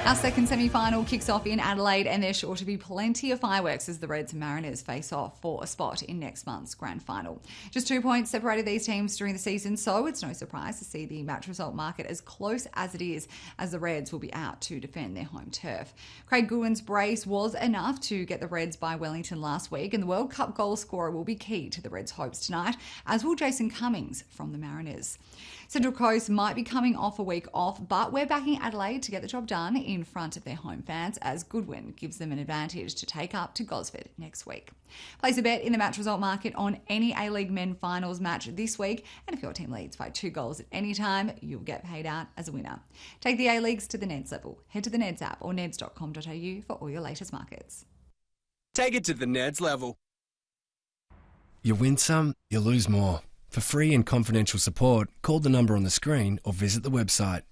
Our second semi-final kicks off in Adelaide, and there's sure to be plenty of fireworks as the Reds and Mariners face off for a spot in next month's grand final. Just 2 points separated these teams during the season, so it's no surprise to see the match result market as close as it is, as the Reds will be out to defend their home turf. Craig Goodwin's brace was enough to get the Reds by Wellington last week, and the World Cup goal scorer will be key to the Reds' hopes tonight, as will Jason Cummings from the Mariners. Central Coast might be coming off a week off, but we're backing Adelaide to get the job done in front of their home fans, as Goodwin gives them an advantage to take up to Gosford next week. Place a bet in the match result market on any A-League men finals match this week, and if your team leads by 2 goals at any time, you'll get paid out as a winner. Take the A-Leagues to the Neds level. Head to the Neds app or neds.com.au for all your latest markets. Take it to the Neds level. You win some, you lose more. For free and confidential support, call the number on the screen or visit the website.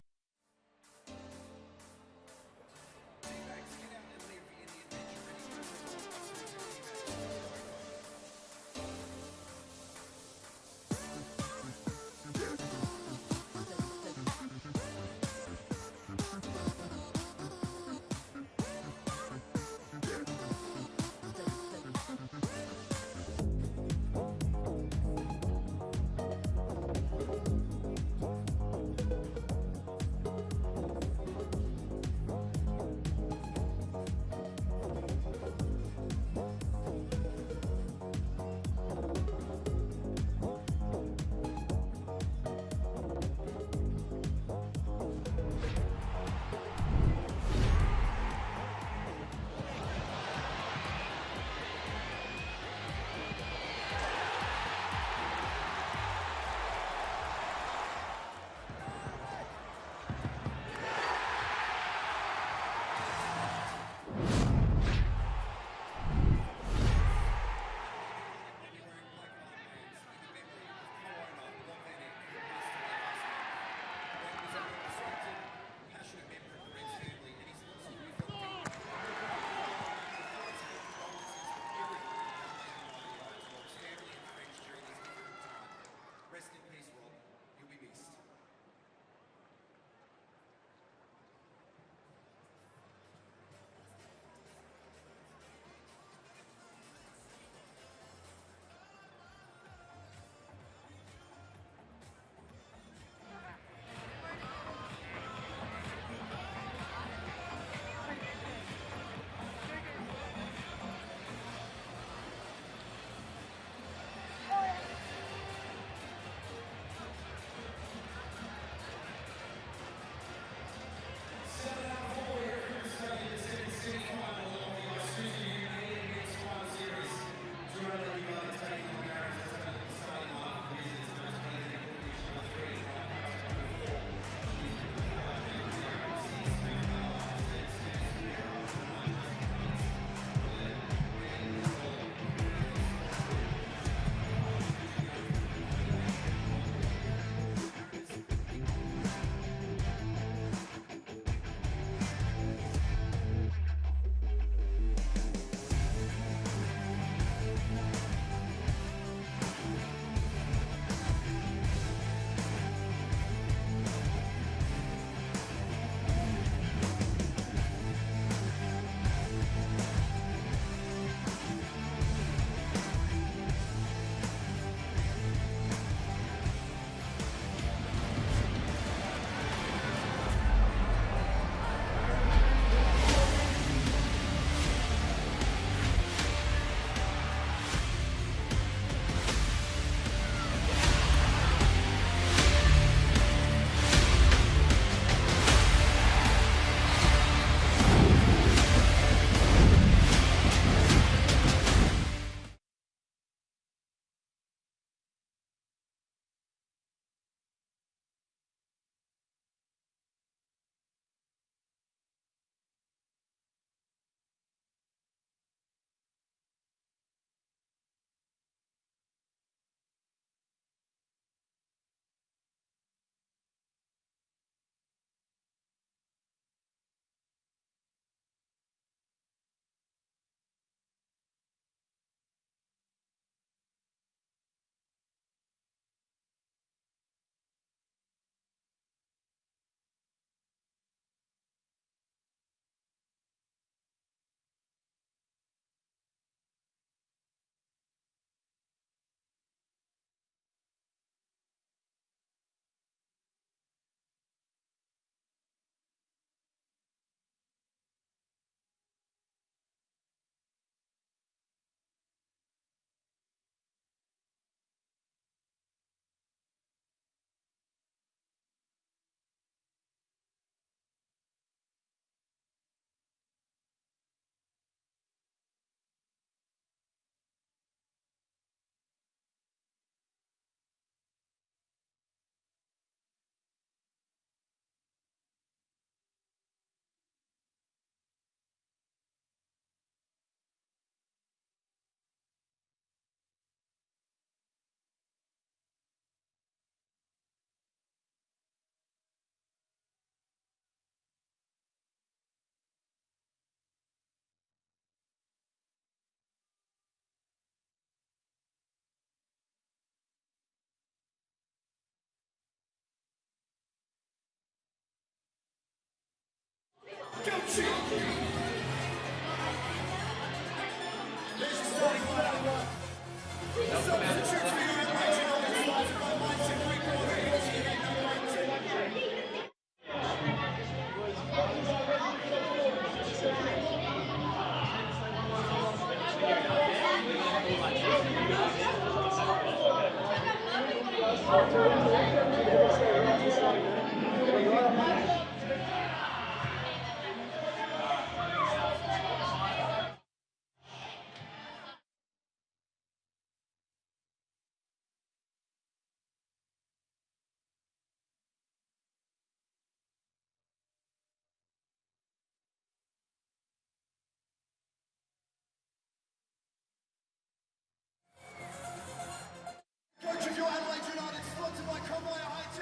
Coach of your Adelaide United, sponsored by Conway IT,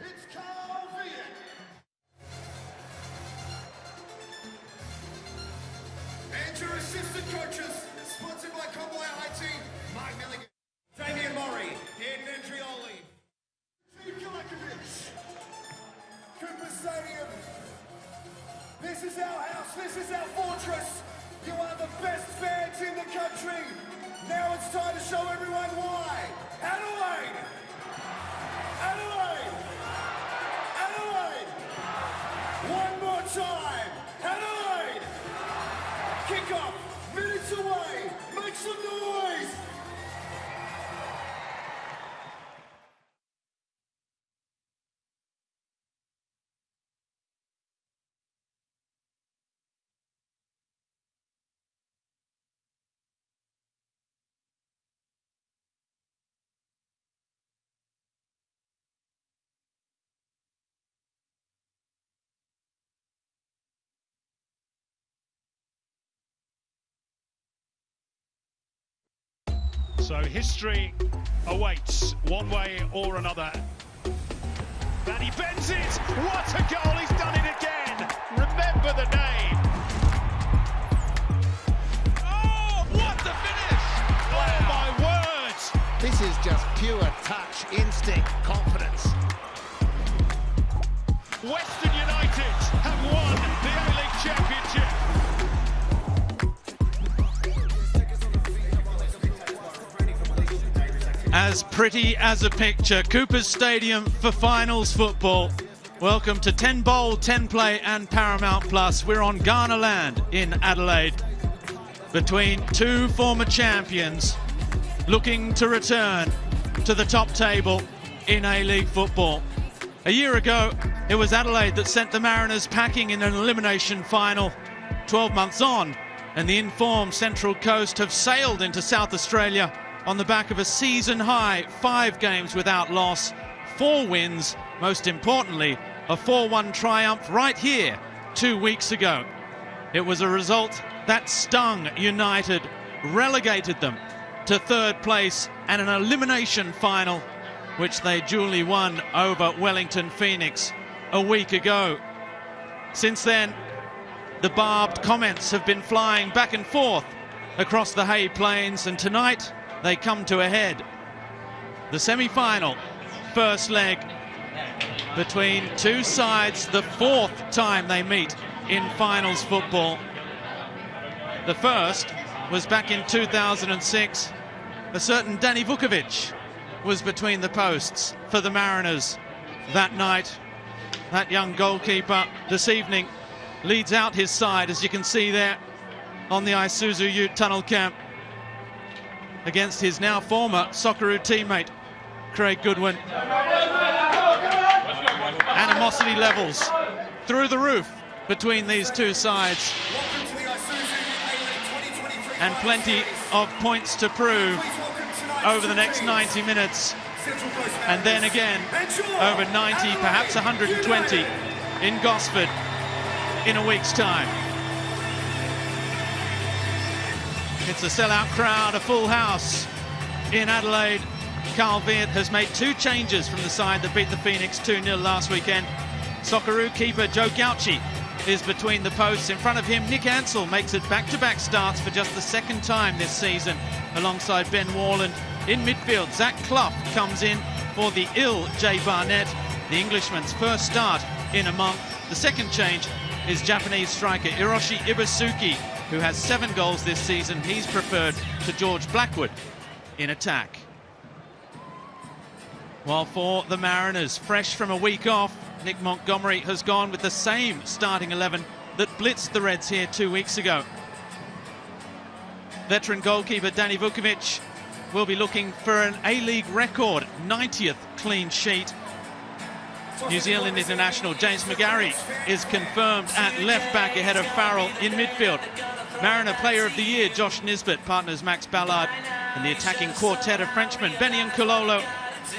it's Carl Viet. And your assistant coaches, sponsored by Conway IT, Mike Milligan, Damien Murray, and Andrioli. Steve Galakovic, Cooper Stadium. This is our house, this is our fortress. You are the best fans in the country. Now it's time to show everyone why. Adelaide! Adelaide! Adelaide! One more time! Adelaide! Kickoff! Minutes away! Make some noise! So history awaits one way or another. And he bends it! What a goal! He's done it again! Remember the name! Oh, what the finish! Wow. Oh my word! This is just pure touch, instinct, confidence. Western United have won the A-League Championship. As pretty as a picture, Cooper's Stadium for finals football. Welcome to 10 Bowl, 10 Play and Paramount Plus. We're on Ghana land in Adelaide between two former champions looking to return to the top table in A-League football. A year ago, it was Adelaide that sent the Mariners packing in an elimination final. 12 months on, and the informed Central Coast have sailed into South Australia on the back of a season-high 5 games without loss, 4 wins, most importantly, a 4-1 triumph right here 2 weeks ago. It was a result that stung United, relegated them to 3rd place and an elimination final, which they duly won over Wellington Phoenix a week ago. Since then, the barbed comments have been flying back and forth across the Hay Plains, and tonight they come to a head. The semi-final, first leg between two sides, the 4th time they meet in finals football. The first was back in 2006. A certain Danny Vukovic was between the posts for the Mariners that night. That young goalkeeper this evening leads out his side, as you can see there on the Isuzu UTE tunnel camp, against his now former Socceroo teammate, Craig Goodwin. Animosity levels through the roof between these two sides, and plenty of points to prove over the next 90 minutes, and then again over 90, perhaps 120 in Gosford in a week's time. It's a sellout crowd, a full house in Adelaide. Carl Viet has made 2 changes from the side that beat the Phoenix 2-0 last weekend. Socceroo keeper Joe Gauci is between the posts. In front of him, Nick Ansell makes it back-to-back starts for just the 2nd time this season, alongside Ben Warland. In midfield, Zach Clough comes in for the ill Jay Barnett, the Englishman's first start in a month. The second change is Japanese striker Hiroshi Ibusuki, who has 7 goals this season. He's preferred to George Blackwood in attack. While for the Mariners, fresh from a week off, Nick Montgomery has gone with the same starting 11 that blitzed the Reds here 2 weeks ago. Veteran goalkeeper Danny Vukovic will be looking for an A-League record 90th clean sheet. New Zealand international James McGarry is confirmed at left-back ahead of Farrell in midfield. Mariner Player of the Year Josh Nisbet partners Max Ballard, and the attacking quartet of Frenchmen Benny Nkololo,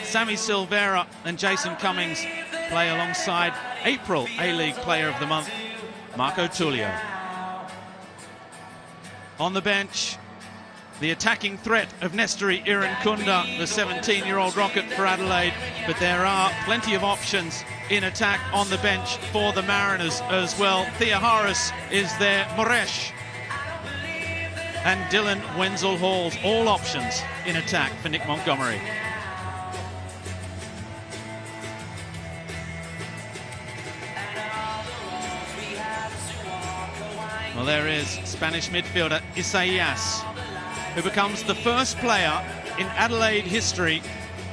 Sammy Silvera and Jason Cummings play alongside April A-League Player of the Month Marco Tullio. On the bench, the attacking threat of Nestori Irankunda, the 17-year-old rocket for Adelaide, but there are plenty of options in attack on the bench for the Mariners as well. Thea Harris is there, Moresh and Dylan Wenzel-Halls, all options in attack for Nick Montgomery. Well, there is Spanish midfielder Isaias, who becomes the first player in Adelaide history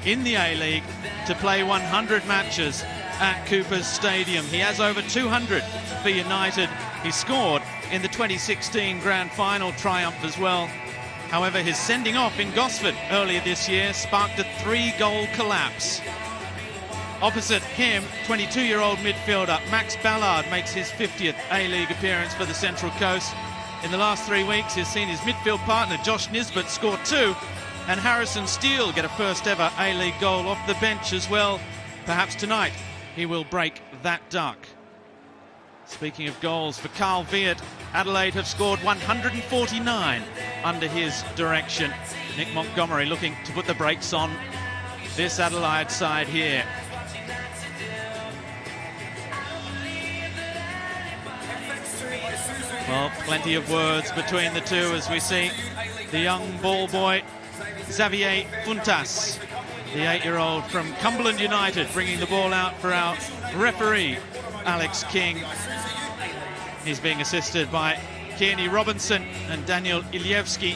in the A-League to play 100 matches at Coopers Stadium. He has over 200 for United. He scored in the 2016 Grand Final triumph as well. However, his sending off in Gosford earlier this year sparked a 3-goal collapse. Opposite him, 22-year-old midfielder Max Ballard makes his 50th A-League appearance for the Central Coast. In the last 3 weeks, he's seen his midfield partner Josh Nisbet score 2, and Harrison Steele get a first ever A-League goal off the bench as well. Perhaps tonight he will break that duck. Speaking of goals, for Carl Viet, Adelaide have scored 149 under his direction. Nick Montgomery looking to put the brakes on this Adelaide side here. Well, plenty of words between the two as we see the young ball boy Xavier Funtas, the 8-year-old from Cumberland United, bringing the ball out for our referee Alex King. He's being assisted by Kearney Robinson and Daniel Ilievski.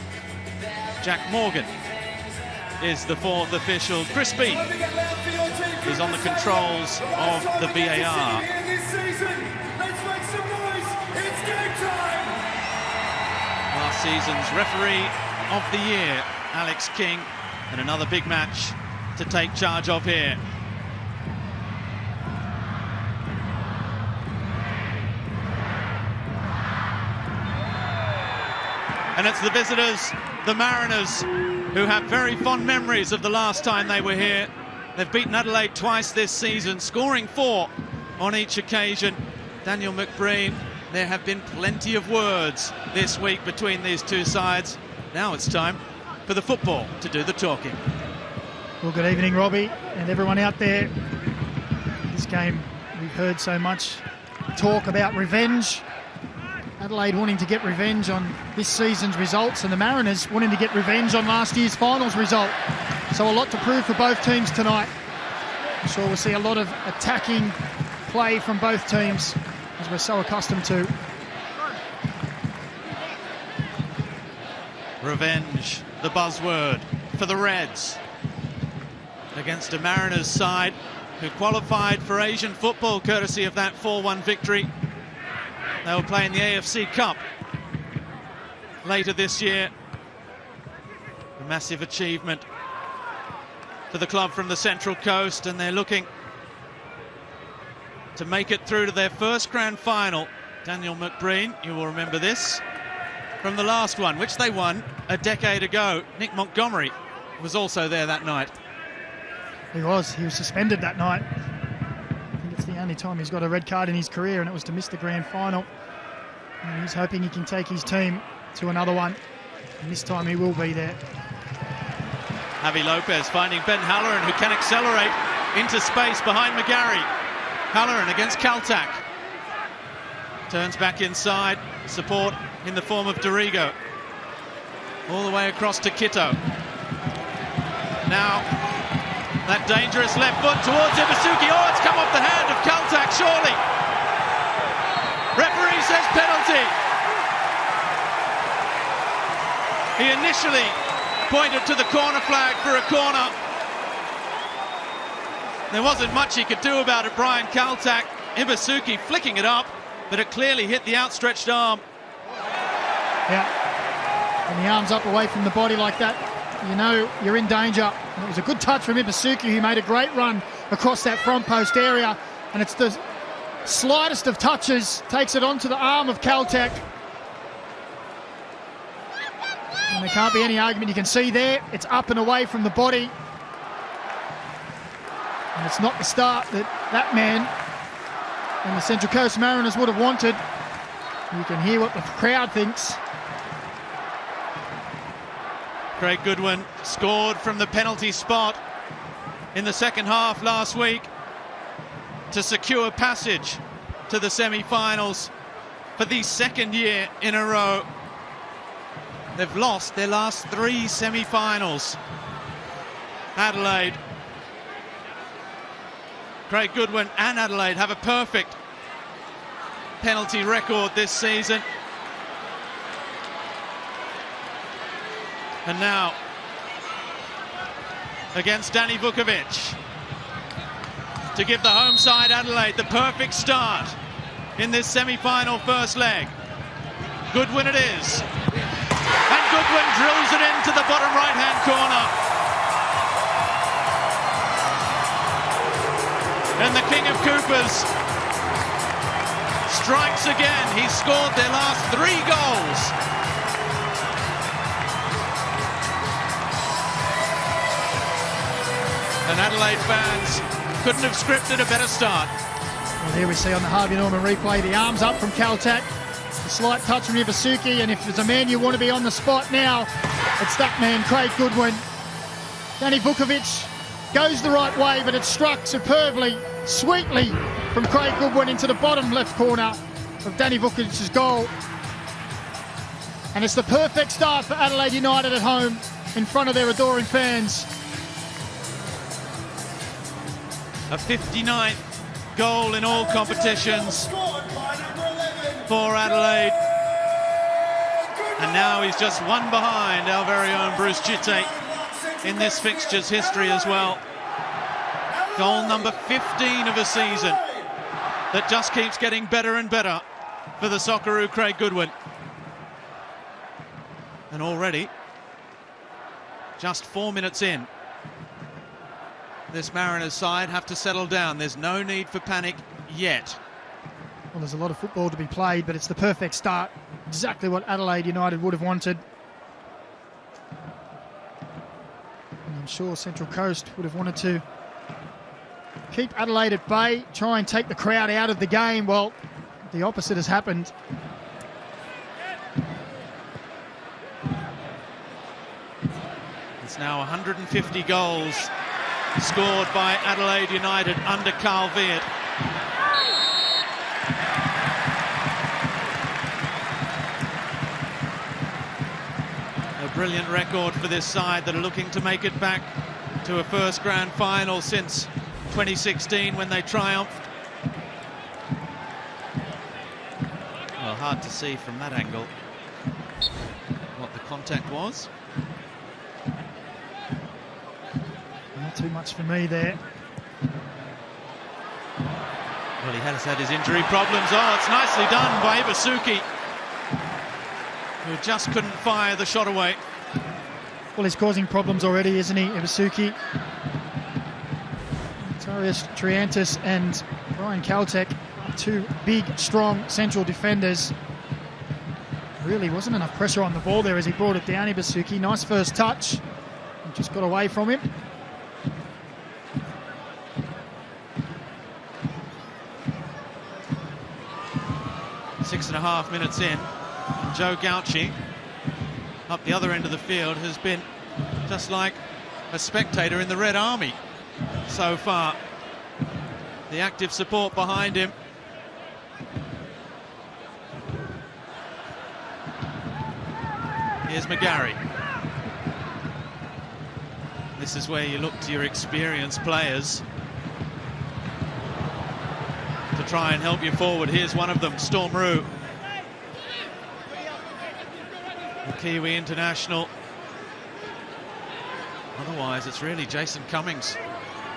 Jack Morgan is the 4th official. Chris Bean is on the controls of the VAR. Last season's referee of the year, Alex King, and another big match to take charge of here. And it's the visitors, the Mariners, who have very fond memories of the last time they were here. They've beaten Adelaide twice this season, scoring 4 on each occasion. Daniel McBreen, there have been plenty of words this week between these two sides. Now it's time for the football to do the talking. Well, good evening, Robbie, and everyone out there. This game, we've heard so much talk about revenge. Adelaide wanting to get revenge on this season's results, and the Mariners wanting to get revenge on last year's finals result. So a lot to prove for both teams tonight. I'm sure we'll see a lot of attacking play from both teams, as we're so accustomed to. Revenge, the buzzword for the Reds, against a Mariners side who qualified for Asian football courtesy of that 4-1 victory. They will play in the AFC Cup later this year. A massive achievement for the club from the Central Coast, and they're looking to make it through to their first grand final. Daniel McBreen, you will remember this from the last one, which they won a decade ago. Nick Montgomery was also there that night. He was suspended that night. I think it's the only time he's got a red card in his career, and it was to miss the grand final. And he's hoping he can take his team to another one, and this time he will be there. Javi Lopez finding Ben Halloran, who can accelerate into space behind McGarry. Halloran against Kaltak. Turns back inside, support in the form of Dorigo. All the way across to Kitto. Now, that dangerous left foot towards Ibusuki. Oh, it's come off the hand of Kaltak, surely. says penalty. He initially pointed to the corner flag for a corner. There wasn't much he could do about it, Brian Kaltak. Ibasuki flicking it up, but it clearly hit the outstretched arm. Yeah, and the arm's up away from the body like that, you know you're in danger. And it was a good touch from Ibasuki, who made a great run across that front post area, and it's the slightest of touches, takes it onto the arm of Kaltak. And there can't be any argument. You can see there, it's up and away from the body. And it's not the start that man and the Central Coast Mariners would have wanted. You can hear what the crowd thinks. Craig Goodwin scored from the penalty spot in the second half last week to secure passage to the semi-finals for the second year in a row. They've lost their last 3 semi-finals. Adelaide. Craig Goodwin and Adelaide have a perfect penalty record this season. And now, against Danny Vukovic, to give the home side Adelaide the perfect start in this semi-final first leg. Goodwin it is. And Goodwin drills it into the bottom right-hand corner. And the King of Coopers strikes again. He's scored their last 3 goals. And Adelaide fans couldn't have scripted a better start. Well, here we see on the Harvey Norman replay the arms up from Kaltak. A slight touch from Ibasuki, and if there's a man you want to be on the spot now, it's that man, Craig Goodwin. Danny Vukovic goes the right way, but it's struck superbly, sweetly from Craig Goodwin into the bottom left corner of Danny Vukovic's goal. And it's the perfect start for Adelaide United at home in front of their adoring fans. A 59th goal in all competitions for Adelaide. And now he's just one behind our very own Bruce Jitte in this fixture's history as well. Goal number 15 of a season that just keeps getting better and better for the Socceroo Craig Goodwin. And already, just 4 minutes in, this Mariners side have to settle down. There's no need for panic yet. Well, there's a lot of football to be played, but it's the perfect start. Exactly what Adelaide United would have wanted. And I'm sure Central Coast would have wanted to keep Adelaide at bay, try and take the crowd out of the game. Well, the opposite has happened. It's now 150 goals scored by Adelaide United under Carl Veart. A brilliant record for this side that are looking to make it back to a first grand final since 2016 when they triumphed. Well, hard to see from that angle what the contact was. Not too much for me there. Well, he has had his injury problems. Oh, it's nicely done by Ibasuki, who just couldn't fire the shot away. Well, he's causing problems already, isn't he, Ibasuki? Tarius Triantis and Brian Kaltak are 2 big, strong central defenders. Really wasn't enough pressure on the ball there as he brought it down. Ibasuki, nice first touch. Just got away from him. Six and a half minutes in, and Joe Gauci up the other end of the field has been just like a spectator in the Red Army so far. The active support behind him. Here's McGarry. This is where you look to your experienced players to try and help you forward. Here's one of them, Storm Roo. Kiwi international. Otherwise, it's really Jason Cummings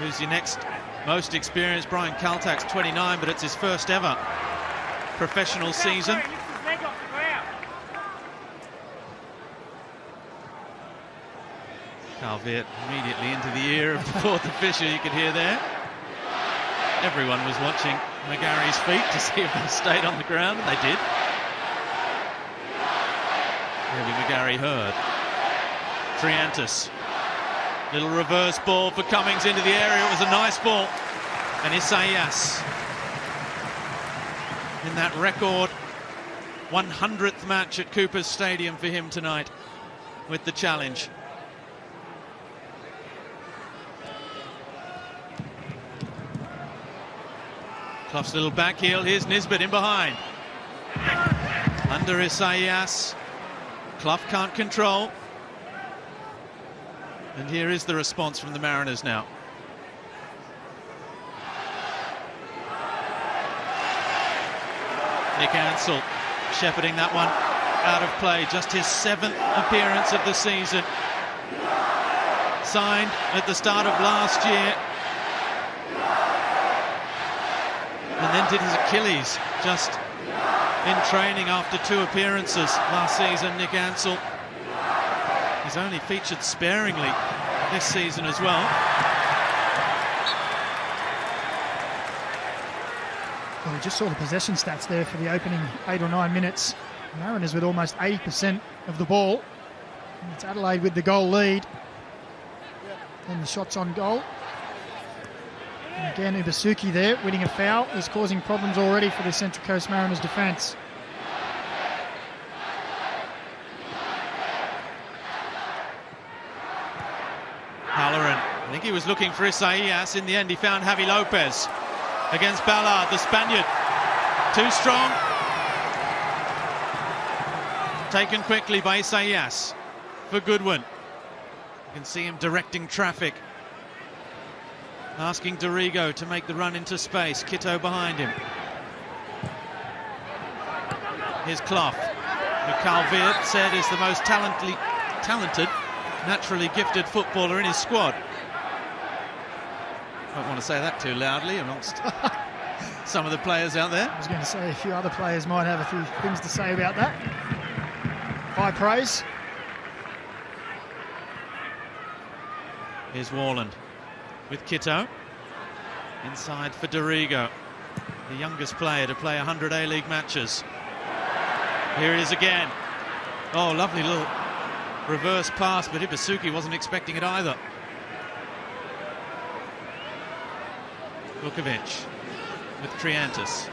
who's your next most experienced. Brian Kaltak's 29, but it's his first ever professional season. Calviert immediately into the ear of the fourth official, you could hear there. Everyone was watching McGarry's feet to see if they stayed on the ground, and they did. Maybe McGarry heard. Triantis. Little reverse ball for Cummings into the area. It was a nice ball. And Isaias in that record 100th match at Cooper's Stadium for him tonight with the challenge. Clough's little back heel. Here's Nisbet in behind. Under Isaias. Clough can't control. And here is the response from the Mariners now. Nick Ansell shepherding that one out of play. Just his 7th appearance of the season. Signed at the start of last year. And then did his Achilles just in training after 2 appearances last season. Nick Ansell. He's only featured sparingly this season as well. Well, we just saw the possession stats there for the opening 8 or 9 minutes. Mariners with almost 80% of the ball. And it's Adelaide with the goal lead. And the shots on goal. And again, Ibasuki there, winning a foul, is causing problems already for the Central Coast Mariners defence. Halloran, I think he was looking for Isaias. In the end, he found Javi Lopez against Ballard, the Spaniard. Too strong. Taken quickly by Isaias for Goodwin. You can see him directing traffic. Asking Dorigo to make the run into space. Kitto behind him. Here's Clough, who Calviert said is the most talented, naturally gifted footballer in his squad. Don't want to say that too loudly amongst some of the players out there. I was going to say a few other players might have a few things to say about that. High praise. Here's Warland with Kitto. Inside for Dorigo, the youngest player to play 100 A-League matches. Here it is again. Oh, lovely little reverse pass, but Ibasuki wasn't expecting it either. Vukovic with Triantis.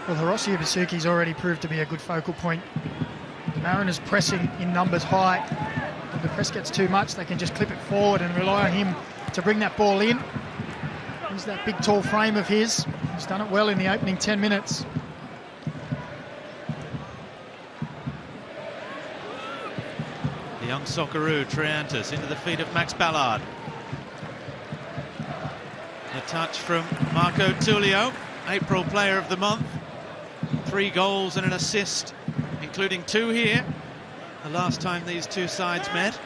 Well, Hiroshi Ibasuki's already proved to be a good focal point. The Mariners pressing in numbers high. When the press gets too much, they can just clip it forward and rely on him to bring that ball in. Use that big tall frame of his. He's done it well in the opening 10 minutes. The young Socceroo, Triantis, into the feet of Max Ballard. The touch from Marco Tullio, April Player of the Month. 3 goals and an assist, including 2 here. The last time these two sides met.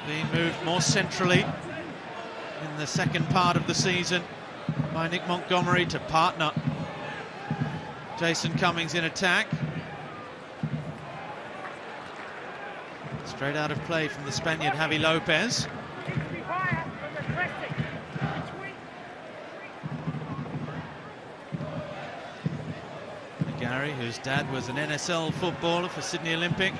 Being moved more centrally in the second part of the season by Nick Montgomery to partner Jason Cummings in attack. Straight out of play from the Spaniard Javi Lopez. McGarry, whose dad was an NSL footballer for Sydney Olympic.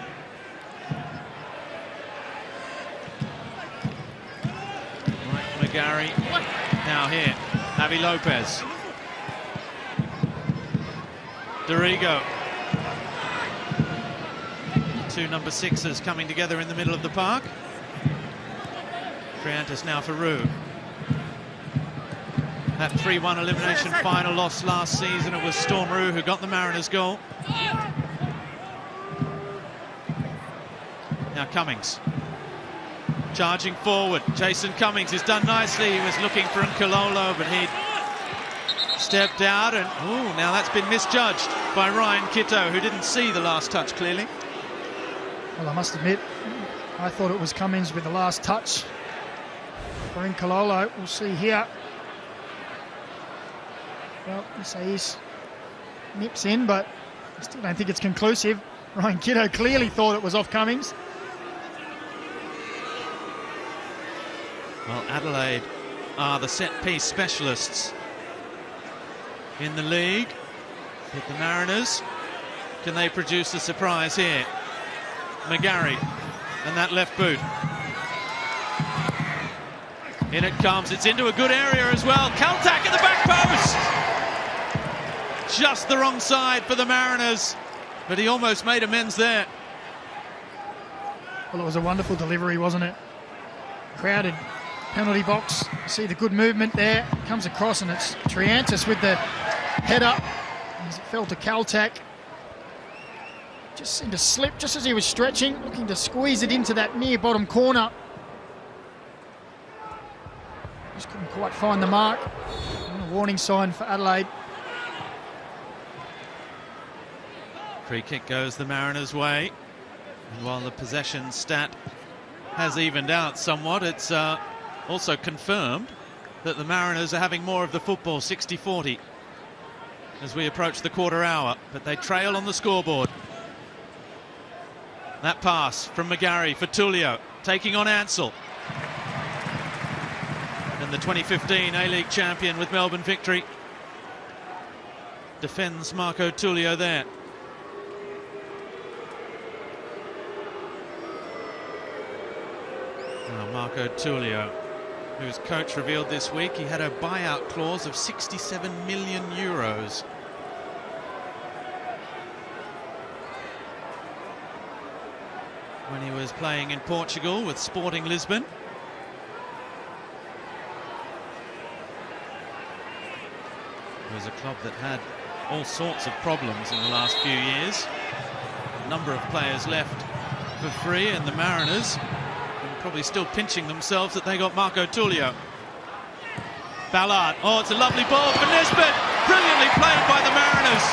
Mike McGarry. Now here, Javi Lopez. Dorigo. 2 number 6s coming together in the middle of the park. Triantis now for Rue. That 3-1 elimination final loss last season, it was Storm Rue who got the Mariners goal. Now Cummings. Charging forward. Jason Cummings has done nicely. He was looking for Nkololo, but he'd Stepped out and, now that's been misjudged by Ryan Kitto, who didn't see the last touch clearly. Well, I must admit, I thought it was Cummins with the last touch. For Inkalolo, we'll see here. Well, he's nips in, but I still don't think it's conclusive. Ryan Kitto clearly thought it was off Cummins. Well, Adelaide are the set-piece specialists in the league. But the Mariners, can they produce a surprise here? McGarry and that left boot. In it comes, it's into a good area as well. Kaltak at the back post! Just the wrong side for the Mariners, but he almost made amends there. Well, it was a wonderful delivery, wasn't it? Crowded penalty box. See the good movement there. Comes across and it's Triantis with the head up. As it fell to Kaltak. Just seemed to slip just as he was stretching, looking to squeeze it into that near bottom corner. Just couldn't quite find the mark. And a warning sign for Adelaide. Free kick goes the Mariners' way. And while the possession stat has evened out somewhat, it's also confirmed that the Mariners are having more of the football, 60-40, as we approach the quarter hour. But they trail on the scoreboard. That pass from McGarry for Tullio, taking on Ansell. And the 2015 A-League champion with Melbourne Victory defends Marco Tullio there. Now Marco Tullio, whose coach revealed this week he had a buyout clause of 67 million euros. When he was playing in Portugal with Sporting Lisbon. It was a club that had all sorts of problems in the last few years. A number of players left for free, and the Mariners are probably still pinching themselves that they got Marco Tullio. Ballard, it's a lovely ball for Nisbet. Brilliantly played by the Mariners.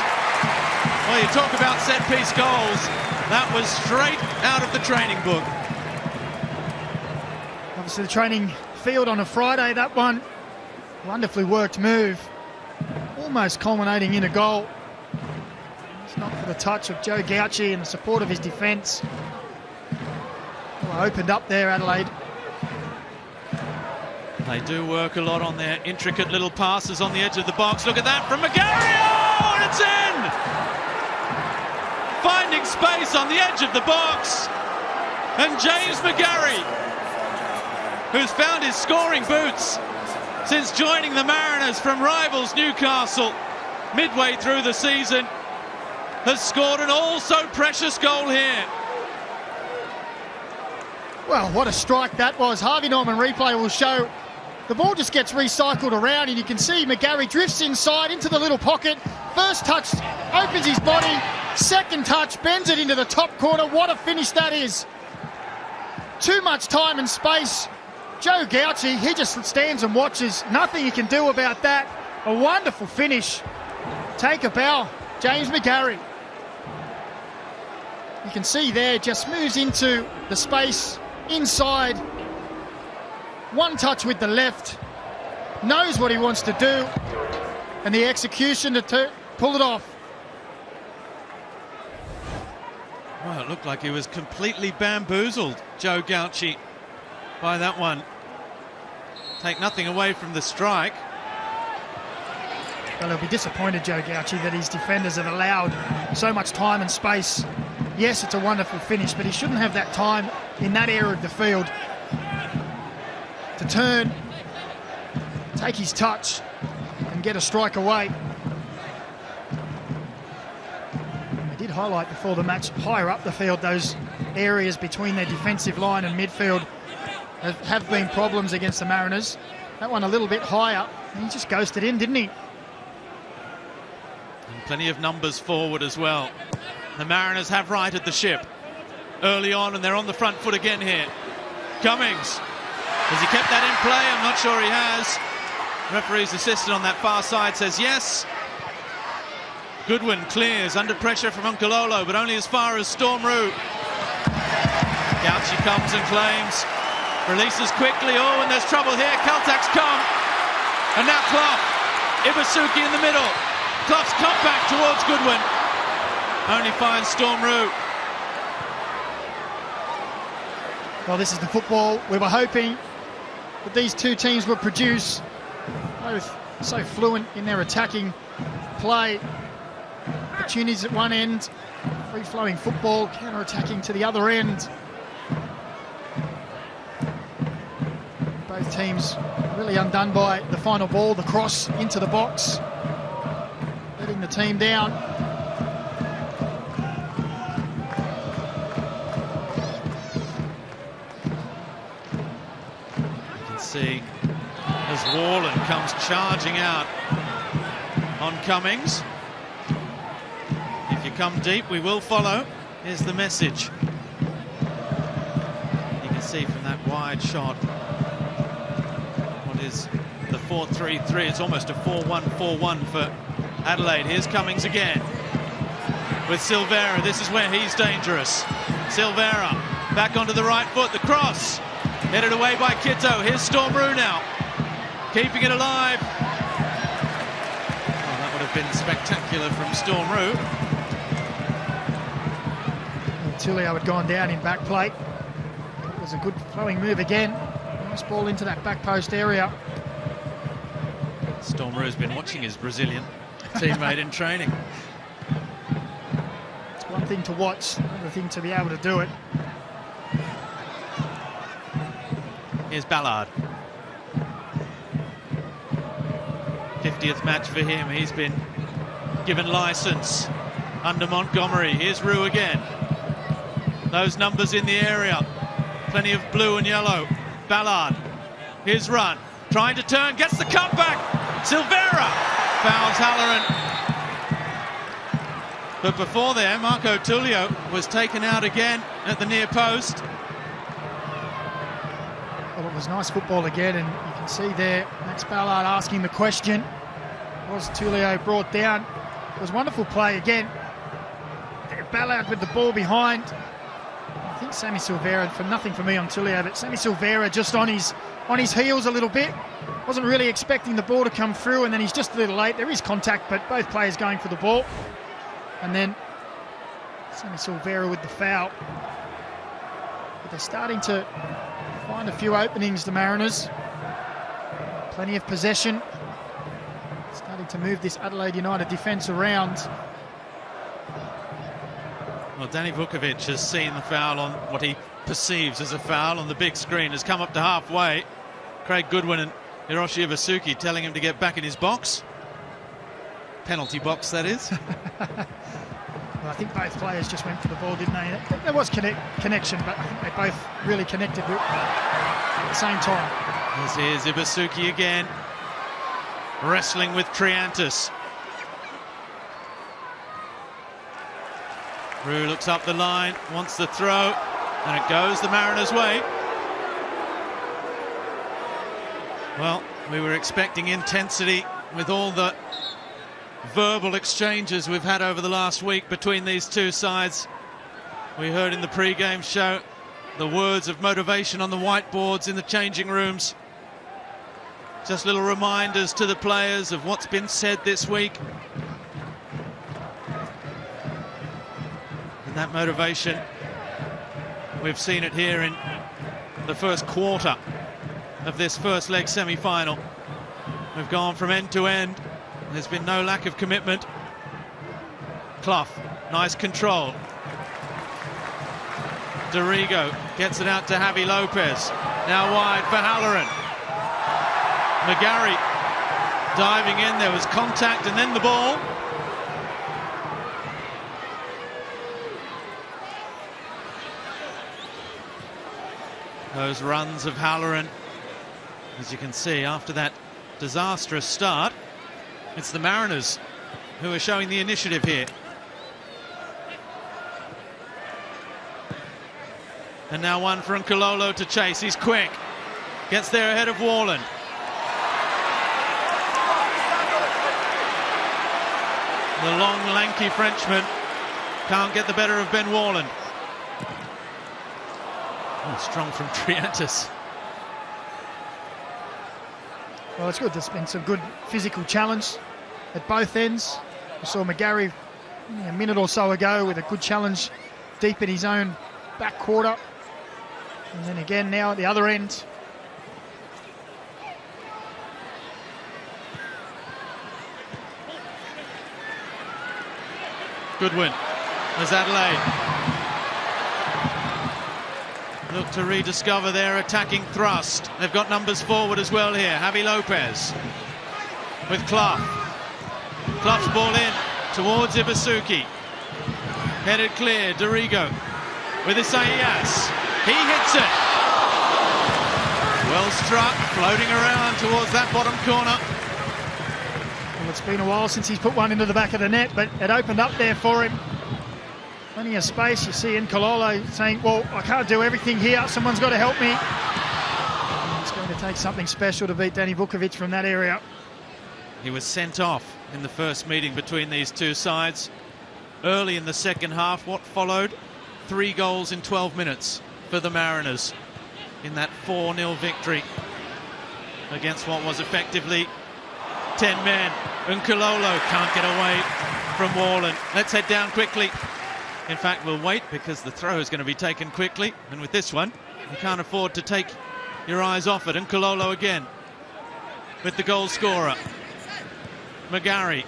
Well, you talk about set-piece goals. That was straight out of the training book. Obviously the training field on a Friday, that one. Wonderfully worked move. Almost culminating in a goal. It's not for the touch of Joe Gauci and the support of his defence. Well, opened up there, Adelaide. They do work a lot on their intricate little passes on the edge of the box. Look at that from McGarry. Oh, and it's in! Finding space on the edge of the box. And James McGarry, who's found his scoring boots since joining the Mariners from rivals Newcastle midway through the season, has scored an all-so-precious goal here. Well, what a strike that was. Harvey Norman replay will show the ball just gets recycled around, and you can see McGarry drifts inside into the little pocket. First touch opens his body. Second touch bends it into the top corner. What a finish that is. Too much time and space. Joe Gauci, he just stands and watches. Nothing he can do about that. A wonderful finish. Take a bow, James McGarry. You can see there, just moves into the space inside. One touch with the left. Knows what he wants to do. And the execution to pull it off. Well, it looked like he was completely bamboozled, Joe Gauci, by that one. Take nothing away from the strike. Well, he'll be disappointed, Joe Gauci, that his defenders have allowed so much time and space. Yes, it's a wonderful finish, but he shouldn't have that time in that area of the field to turn, take his touch and get a strike away. They did highlight before the match, higher up the field, those areas between their defensive line and midfield have been problems against the Mariners. That one a little bit higher, and he just ghosted in, didn't he? And plenty of numbers forward as well. The Mariners have righted the ship early on, and they're on the front foot again here. Cummings, has he kept that in play? I'm not sure he has. Referee's assistant on that far side says yes. Goodwin clears under pressure from Unkalolo, but only as far as Storm Roux. Gauci comes and claims. Releases quickly. Oh, and there's trouble here. Kaltak's come. And now Clough. Ibasuki in the middle. Clough's cut back towards Goodwin. Only finds Storm Roux. Well, this is the football we were hoping that these two teams would produce. Both so fluent in their attacking play. Opportunities at one end, free-flowing football, counter-attacking to the other end. Both teams really undone by the final ball, the cross into the box, letting the team down. You can see as Warland comes charging out on Cummings. If you come deep, we will follow. Here's the message. You can see from that wide shot what is the 4-3-3. It's almost a 4-1-4-1 for Adelaide. Here's Cummings again with Silvera. This is where he's dangerous. Silvera back onto the right foot. The cross headed away by Kitto. Here's Storm Roux now, keeping it alive. Oh, that would have been spectacular from Storm Roux. Tulio had gone down in back plate. It was a good flowing move again. Nice ball into that back post area. Storm Roux has been watching his Brazilian teammate in training. It's one thing to watch, another thing to be able to do it. Here's Ballard. 50th match for him. He's been given licence under Montgomery. Here's Roux again. Those numbers in the area. Plenty of blue and yellow. Ballard. His run. Trying to turn. Gets the cutback. Silvera fouls Halloran. But before there, Marco Tullio was taken out again at the near post. Well, it was nice football again, and you can see there Max Ballard asking the question. Was Tullio brought down? It was wonderful play again. Ballard with the ball behind. I think Sammy Silvera, for nothing for me on Tullio, but Sammy Silvera just on his heels a little bit. Wasn't really expecting the ball to come through, and then he's just a little late. There is contact, but both players going for the ball. And then Sammy Silvera with the foul. But they're starting to find a few openings, the Mariners. Plenty of possession. Starting to move this Adelaide United defence around. Well, Danny Vukovic has seen the foul on what he perceives as a foul on the big screen, has come up to halfway. Craig Goodwin and Hiroshi Ibasuki telling him to get back in his box. Penalty box, that is. Well, I think both players just went for the ball, didn't they? There was connection, but I think they both really connected at the same time. This is Ibasuki again, wrestling with Triantis. Roux looks up the line, wants the throw, and it goes the Mariners' way. Well, we were expecting intensity with all the verbal exchanges we've had over the last week between these two sides. We heard in the pre-game show the words of motivation on the whiteboards in the changing rooms. Just little reminders to the players of what's been said this week. And that motivation, we've seen it here in the first quarter of this first leg semi-final. We've gone from end to end. There's been no lack of commitment. Clough, nice control. Dorigo gets it out to Javi Lopez. Now wide for Halloran. McGarry diving in. There was contact and then the ball. Those runs of Halloran, as you can see, after that disastrous start, it's the Mariners who are showing the initiative here. And now one for Nkololo to chase. He's quick. Gets there ahead of Warland. The long, lanky Frenchman can't get the better of Ben Warland. Oh, strong from Triantis. Well, it's good. There's been some good physical challenge at both ends. We saw McGarry a minute or so ago with a good challenge deep in his own back quarter. And then again now at the other end. Good win as Adelaide look to rediscover their attacking thrust. They've got numbers forward as well here. Javi Lopez with Clough. Clough's ball in towards Ibasuki. Headed clear, Dorigo with Isaias. He hits it. Well struck, floating around towards that bottom corner. Well, it's been a while since he's put one into the back of the net, but it opened up there for him. Plenty of space. You see Nkololo saying, well, I can't do everything here. Someone's got to help me. And it's going to take something special to beat Danny Vukovic from that area. He was sent off in the first meeting between these two sides. Early in the second half, what followed? 3 goals in 12 minutes for the Mariners in that 4-0 victory against what was effectively 10 men. Nkololo can't get away from Warland. Let's head down quickly. In fact, we'll wait because the throw is going to be taken quickly. And with this one, you can't afford to take your eyes off it. Nkololo again with the goal scorer. McGarry.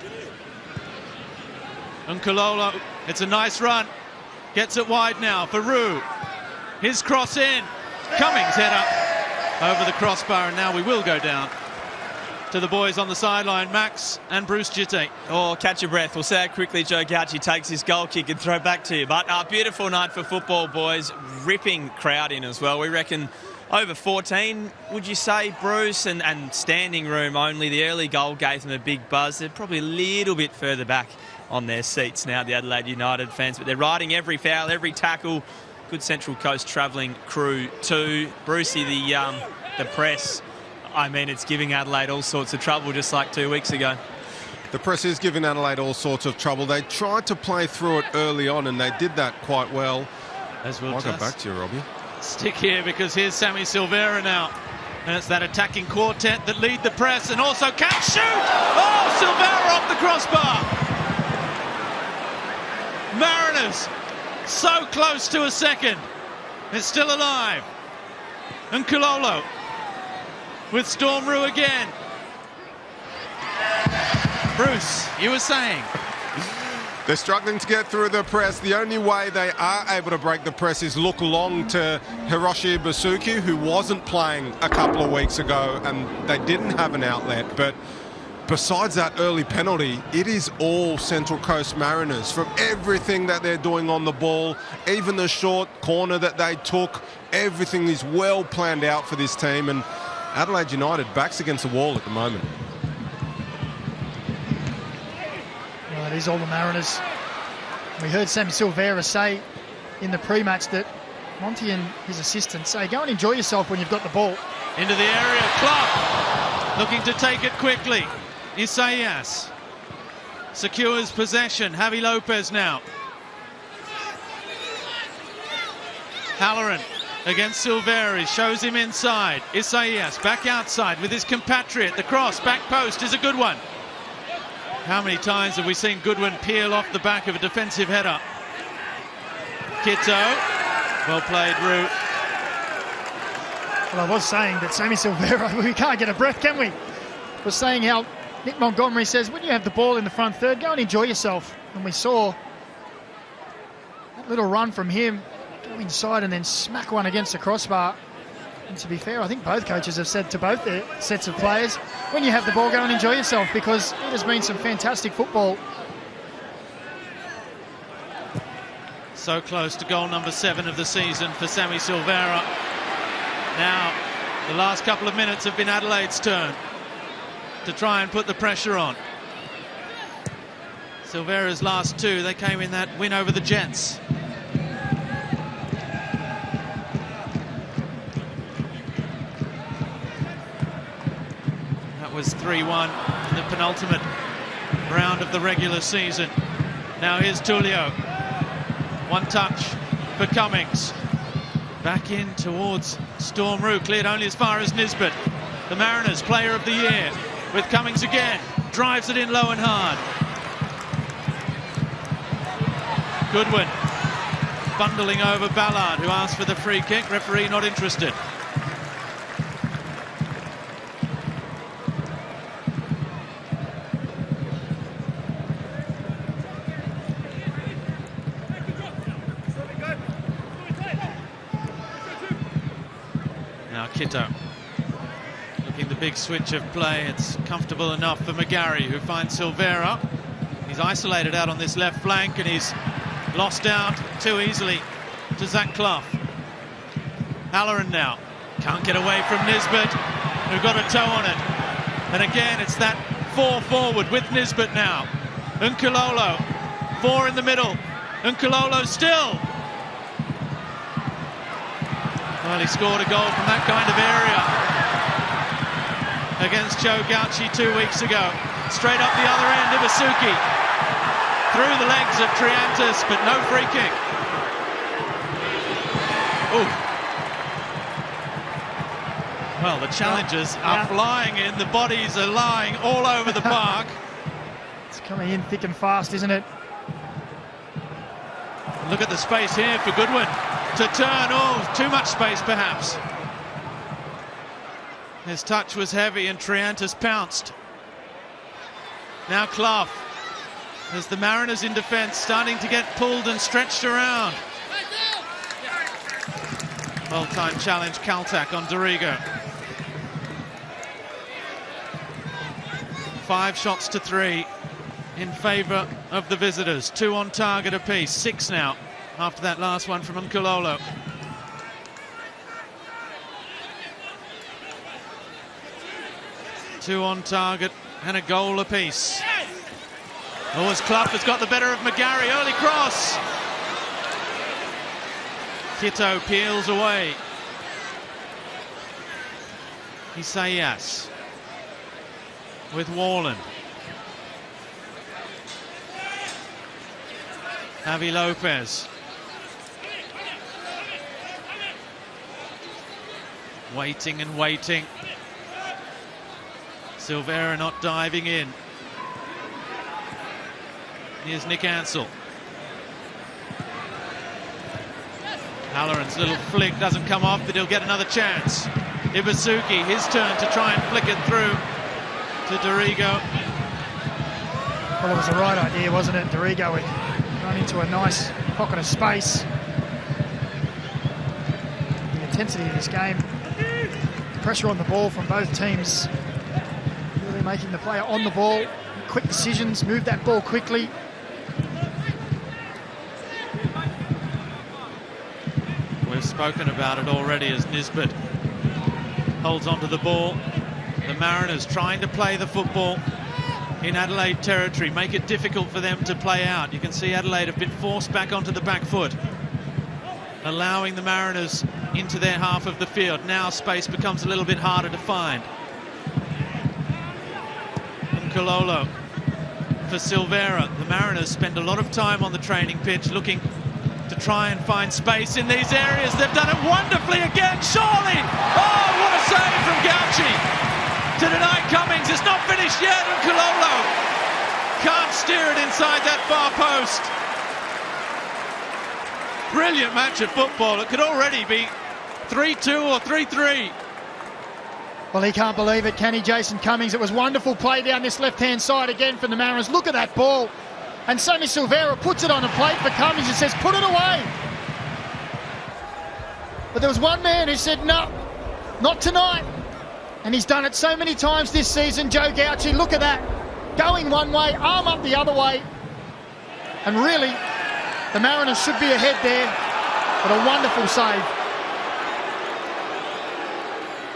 Nkololo, it's a nice run. Gets it wide now for Roux. His cross in. Cummings head up over the crossbar, and now we will go down to the boys on the sideline, Max and Bruce Jitte. Oh, catch your breath. We'll see how quickly Joe Gauci takes his goal kick and throw back to you. But a beautiful night for football, boys. Ripping crowd in as well. We reckon over 14, would you say, Bruce? And standing room only. The early goal gave them a big buzz. They're probably a little bit further back on their seats now, the Adelaide United fans. But they're riding every foul, every tackle. Good Central Coast travelling crew too. Brucey, the press. I mean, it's giving Adelaide all sorts of trouble, just like 2 weeks ago. The press is giving Adelaide all sorts of trouble. They tried to play through it early on, and they did that quite well. As we'll I'll go back to you, Robbie. Stick here because here's Sammy Silvera now. And it's that attacking quartet that lead the press and also can shoot! Oh, Silvera off the crossbar! Mariners so close to a second. It's still alive. And Nkololo with Storm Roux again. Bruce, you were saying? They're struggling to get through the press. The only way they are able to break the press is look long to Hiroshi Ibasuki, who wasn't playing a couple of weeks ago, and they didn't have an outlet. But besides that early penalty, it is all Central Coast Mariners. From everything that they're doing on the ball, even the short corner that they took, everything is well planned out for this team. And Adelaide United backs against the wall at the moment. Well, it is all the Mariners. We heard Sam Silvera say in the pre-match that Monty and his assistant say, go and enjoy yourself when you've got the ball. Into the area, Clough looking to take it quickly. Isaias secures possession. Javi Lopez now. Halloran against Silvera, shows him inside. Isaias back outside with his compatriot. The cross, back post is a good one. How many times have we seen Goodwin peel off the back of a defensive header? Kitto, well played, Roux. Well, I was saying that Sammy Silvera, we can't get a breath, can we? Was saying how Nick Montgomery says, when you have the ball in the front third, go and enjoy yourself. And we saw that little run from him, go inside and then smack one against the crossbar. And to be fair, I think both coaches have said to both their sets of players, when you have the ball, go and enjoy yourself, because it has been some fantastic football. So close to goal number 7 of the season for Sammy Silvera. Now, the last couple of minutes have been Adelaide's turn to try and put the pressure on. Silvera's last 2, they came in that win over the Jets. That was 3-1 in the penultimate round of the regular season. Now here's Tulio. One touch for Cummings. Back in towards Storm Roux, cleared only as far as Nisbet. The Mariners player of the year with Cummings again. Drives it in low and hard. Goodwin bundling over Ballard, who asked for the free kick. Referee not interested. Now Kitto looking the big switch of play. It's comfortable enough for McGarry, who finds Silvera. He's isolated out on this left flank and he's lost out too easily to Zach Clough. Halloran now can't get away from Nisbet, who got a toe on it. And again it's that 4 forward with Nisbet now. Nkulolo, 4 in the middle. Nkulolo still. Well, he scored a goal from that kind of area against Joe Gauci 2 weeks ago. Straight up the other end, Ibasuki. Through the legs of Triantis, but no free kick. Ooh. Well, the challengers are flying in. The bodies are lying all over the park. It's coming in thick and fast, isn't it? Look at the space here for Goodwin to turn. Oh, too much space perhaps. His touch was heavy and Triantis pounced. Now Clough, as the Mariners in defence starting to get pulled and stretched around. Well-timed challenge, Kaltak on Dorigo. 5 shots to 3 in favour of the visitors. 2 on target apiece, 6 now after that last one from Nkulolo. Two on target and a goal apiece. Oh, as Clough has got the better of McGarry. Early cross. Kitto peels away. Isaias with Warland. Javi Lopez. Waiting and waiting. Silvera not diving in. Here's Nick Ansell. Halloran's little flick doesn't come off, but he'll get another chance. Ibasuki, his turn to try and flick it through to Dorigo. Well, it was the right idea, wasn't it? Dorigo would run into a nice pocket of space. The intensity of this game. Pressure on the ball from both teams. Really making the player on the ball. Quick decisions, move that ball quickly. We've spoken about it already as Nisbet holds onto the ball. The Mariners trying to play the football in Adelaide territory, make it difficult for them to play out. You can see Adelaide have been forced back onto the back foot, allowing the Mariners into their half of the field. Now space becomes a little bit harder to find. Nkulolo for Silvera. The Mariners spend a lot of time on the training pitch looking to try and find space in these areas. They've done it wonderfully again, surely! Oh, what a save from Gauci to deny Cummings. It's not finished yet, and Nkulolo can't steer it inside that far post. Brilliant match of football. It could already be 3-2 or 3-3. Well, he can't believe it, can he, Jason Cummings? It was wonderful play down this left-hand side again from the Mariners. Look at that ball. And Sammy Silvera puts it on a plate for Cummings and says, put it away. But there was one man who said, no, not tonight. And he's done it so many times this season, Joe Gauci. Look at that. Going one way, arm up the other way. And really, the Mariners should be ahead there. But a wonderful save.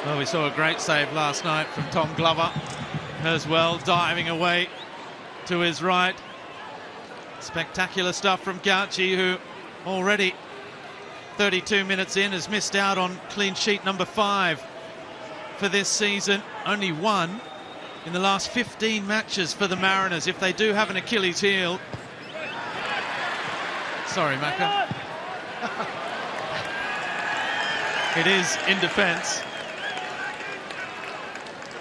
Well, we saw a great save last night from Tom Glover as well, diving away to his right. Spectacular stuff from Gauci, who already 32 minutes in has missed out on clean sheet number 5 for this season. Only 1 in the last 15 matches for the Mariners if they do have an Achilles heel. Sorry, Macca. It is in defence.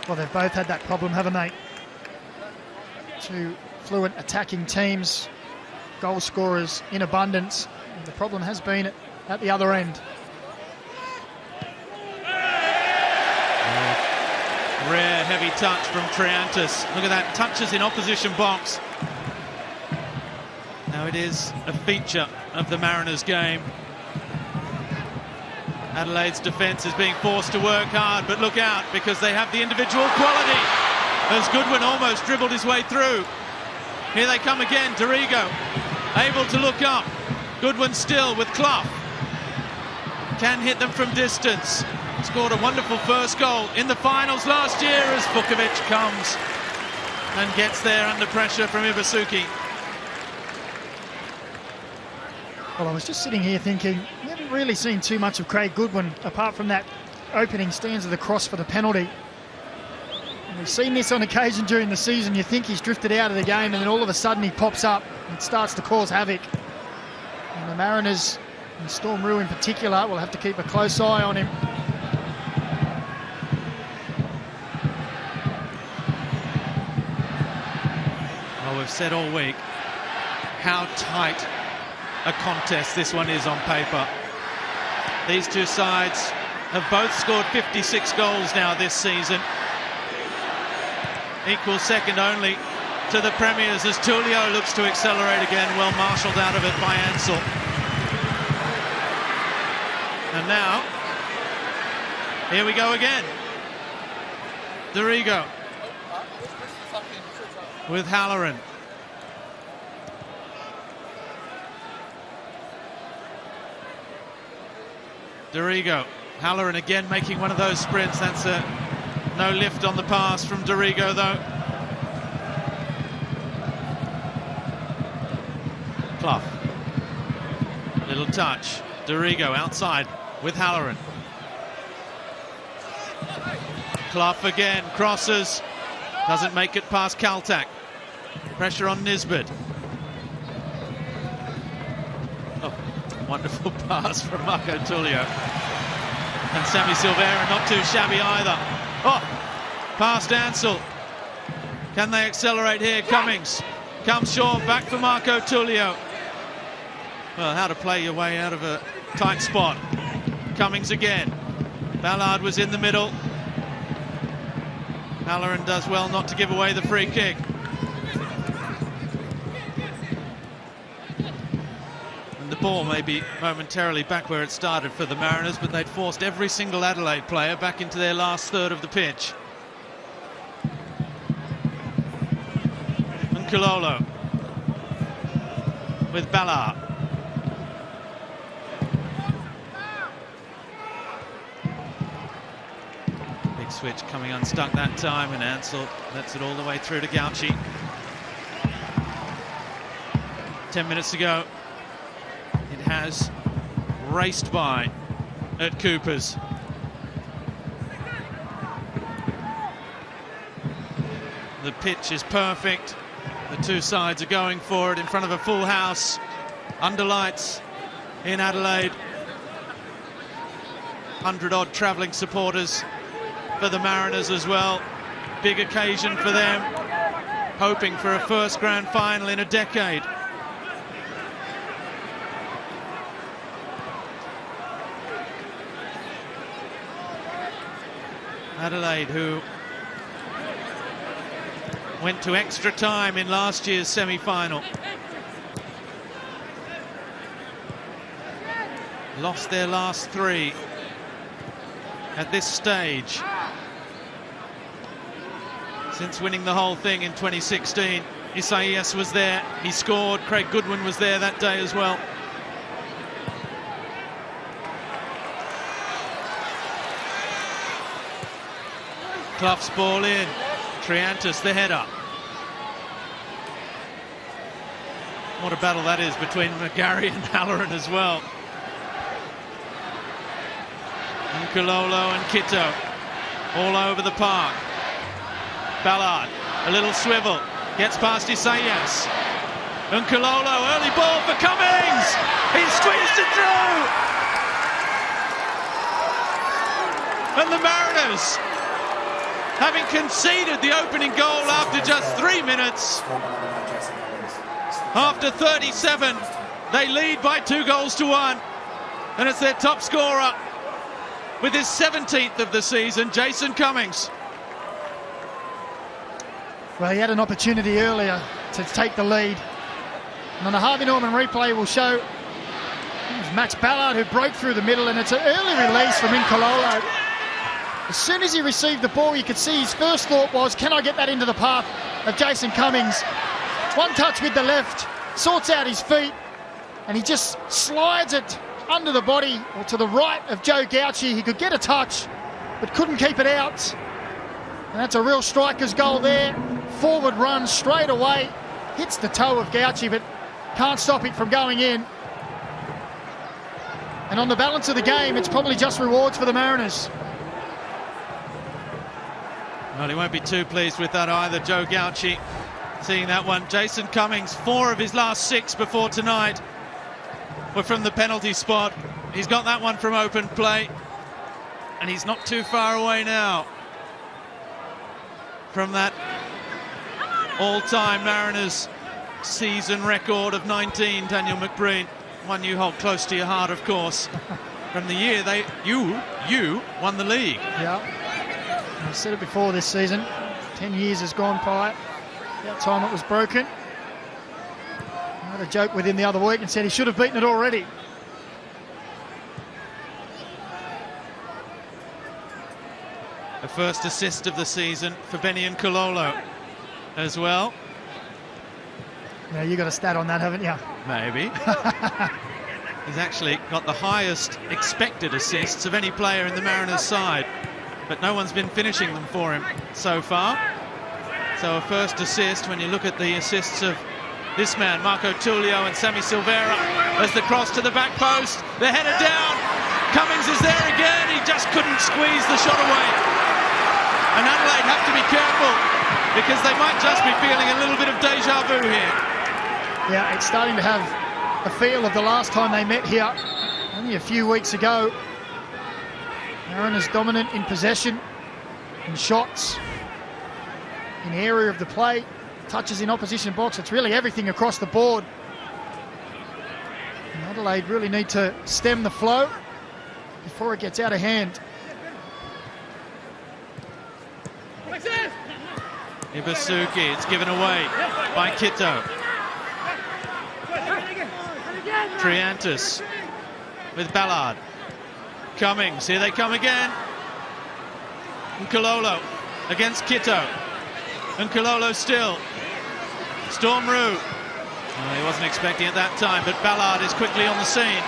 Well, they've both had that problem, haven't they? Two fluent attacking teams, goal scorers in abundance. And the problem has been at the other end. Rare heavy touch from Triantis. Look at that, touches in opposition box. Now it is a feature of the Mariners game. Adelaide's defence is being forced to work hard, but look out because they have the individual quality. As Goodwin almost dribbled his way through. Here they come again, Dorigo able to look up. Goodwin still with Clough. Can hit them from distance. Scored a wonderful first goal in the finals last year as Vukovic comes and gets there under pressure from Ibasuki. Well, I was just sitting here thinking, we haven't really seen too much of Craig Goodwin apart from that opening stanza of the cross for the penalty. And we've seen this on occasion during the season. You think he's drifted out of the game and then all of a sudden he pops up and starts to cause havoc. And the Mariners, and Storm Rue in particular, will have to keep a close eye on him. Well, we've said all week how tight a contest this one is on paper. These two sides have both scored 56 goals now this season. Equal second only to the Premiers as Tullio looks to accelerate again, well marshalled out of it by Ansell. And now, here we go again. Dorigo with Halloran. Dorigo. Halloran again making one of those sprints. That's a no lift on the pass from Dorigo though. Clough. Little touch. Dorigo outside with Halloran. Clough again. Crosses. Doesn't make it past Kaltak. Pressure on Nisbet. Oh, wonderful pass from Marco Tullio. And Sammy Silveira not too shabby either. Oh, past Ansell. Can they accelerate here? Cummings comes short, back for Marco Tullio. Well, how to play your way out of a tight spot. Cummings again. Ballard was in the middle. Halloran does well not to give away the free kick. And the ball may be momentarily back where it started for the Mariners, but they'd forced every single Adelaide player back into their last third of the pitch. And Kulolo with Ballard. Big switch coming unstuck that time, and Ansell lets it all the way through to Gauchi. 10 minutes to go. It has raced by at Cooper's. The pitch is perfect. The two sides are going for it in front of a full house under lights in Adelaide. 100-odd travelling supporters for the Mariners as well. Big occasion for them, hoping for a first grand final in a decade. Adelaide, who went to extra time in last year's semi-final, lost their last three at this stage since winning the whole thing in 2016. Isaias was there, he scored. Craig Goodwin was there that day as well. Clough's ball in. Triantis the header. What a battle that is between McGarry and Halloran as well. And Kulolo and Kito all over the park. Ballard, a little swivel, gets past Isaias. Nkololo, early ball for Cummings. He squeezed it through. And the Mariners, having conceded the opening goal after just 3 minutes, after 37, they lead by 2-1. And it's their top scorer with his 17th of the season, Jason Cummings. Well, he had an opportunity earlier to take the lead. And on the Harvey Norman replay will show it was Max Ballard who broke through the middle, and it's an early release from Nkololo. As soon as he received the ball, you could see his first thought was, can I get that into the path of Jason Cummings? One touch with the left, sorts out his feet, and he just slides it under the body or to the right of Joe Gauci. He could get a touch, but couldn't keep it out. And that's a real striker's goal there. Forward run straight away, hits the toe of Gauci, but can't stop it from going in. And on the balance of the game, it's probably just rewards for the Mariners. Well, he won't be too pleased with that either, Joe Gauci. Seeing that one, Jason Cummings, 4 of his last 6 before tonight were from the penalty spot. He's got that one from open play, and he's not too far away now from that all-time Mariners season record of 19, Daniel McBreen. One you hold close to your heart, of course, from the year you won the league. Yeah, I've said it before this season. 10 years has gone by. That time it was broken. I had a joke with him the other week and said he should have beaten it already. The first assist of the season for Benny Nkololo as well. Now you got a stat on that, haven't you? Maybe. He's actually got the highest expected assists of any player in the Mariners side, but no one's been finishing them for him so far. So a first assist, when you look at the assists of this man, Marco Tullio and Sammy Silvera, as the cross to the back post, the header down, Cummings is there again, he just couldn't squeeze the shot away. And Adelaide have to be careful, because they might just be feeling a little bit of deja vu here. Yeah, it's starting to have a feel of the last time they met here, only a few weeks ago. Mariners dominant in possession, in shots, in area of the play, touches in opposition box. It's really everything across the board. And Adelaide really need to stem the flow before it gets out of hand. Ibasuki, it's given away by Kito. Triantis with Ballard. Cummings, here they come again. Nkololo against Kito. Nkololo still. Storm Roux. He wasn't expecting it that time, but Ballard is quickly on the scene.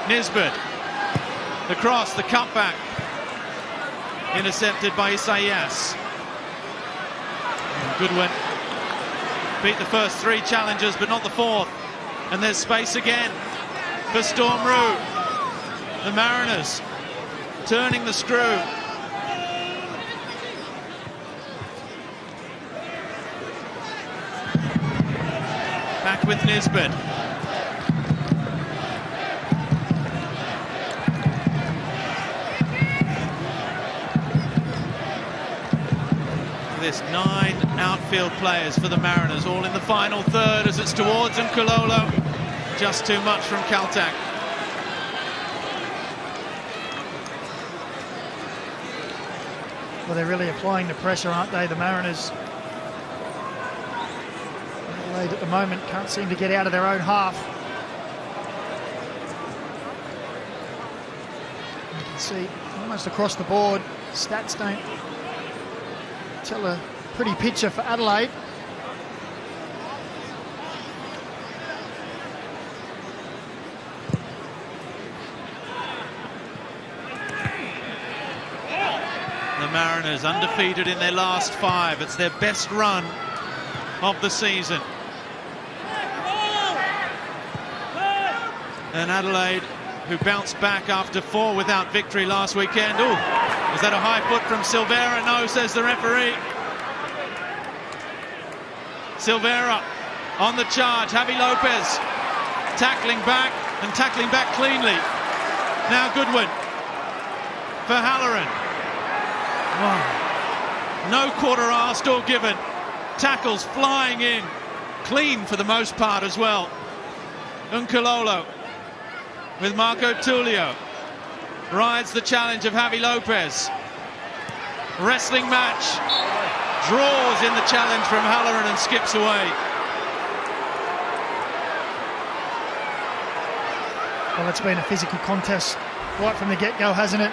Nisbet. The cross, the cutback. Intercepted by Isaias. Goodwin beat the first 3 challengers, but not the 4th. And there's space again for Storm Roux. The Mariners turning the screw. Back with Nisbet. There's 9 outfield players for the Mariners, all in the final third as it's towards Nkololo. Just too much from Caltac. Well, they're really applying the pressure, aren't they, the Mariners? Adelaide at the moment can't seem to get out of their own half. You can see almost across the board, stats don't tell a pretty picture for Adelaide. The Mariners undefeated in their last 5. It's their best run of the season. And Adelaide, who bounced back after 4 without victory last weekend. Oh, is that a high foot from Silvera? No, says the referee. Silvera on the charge. Javi Lopez tackling back and tackling back cleanly. Now Goodwin for Halloran. Oh, no quarter asked or given. Tackles flying in. Clean for the most part as well. Unkololo with Marco Tullio. Rides the challenge of Javi Lopez. Wrestling match. Draws in the challenge from Halloran and skips away. Well, it's been a physical contest right from the get-go, hasn't it?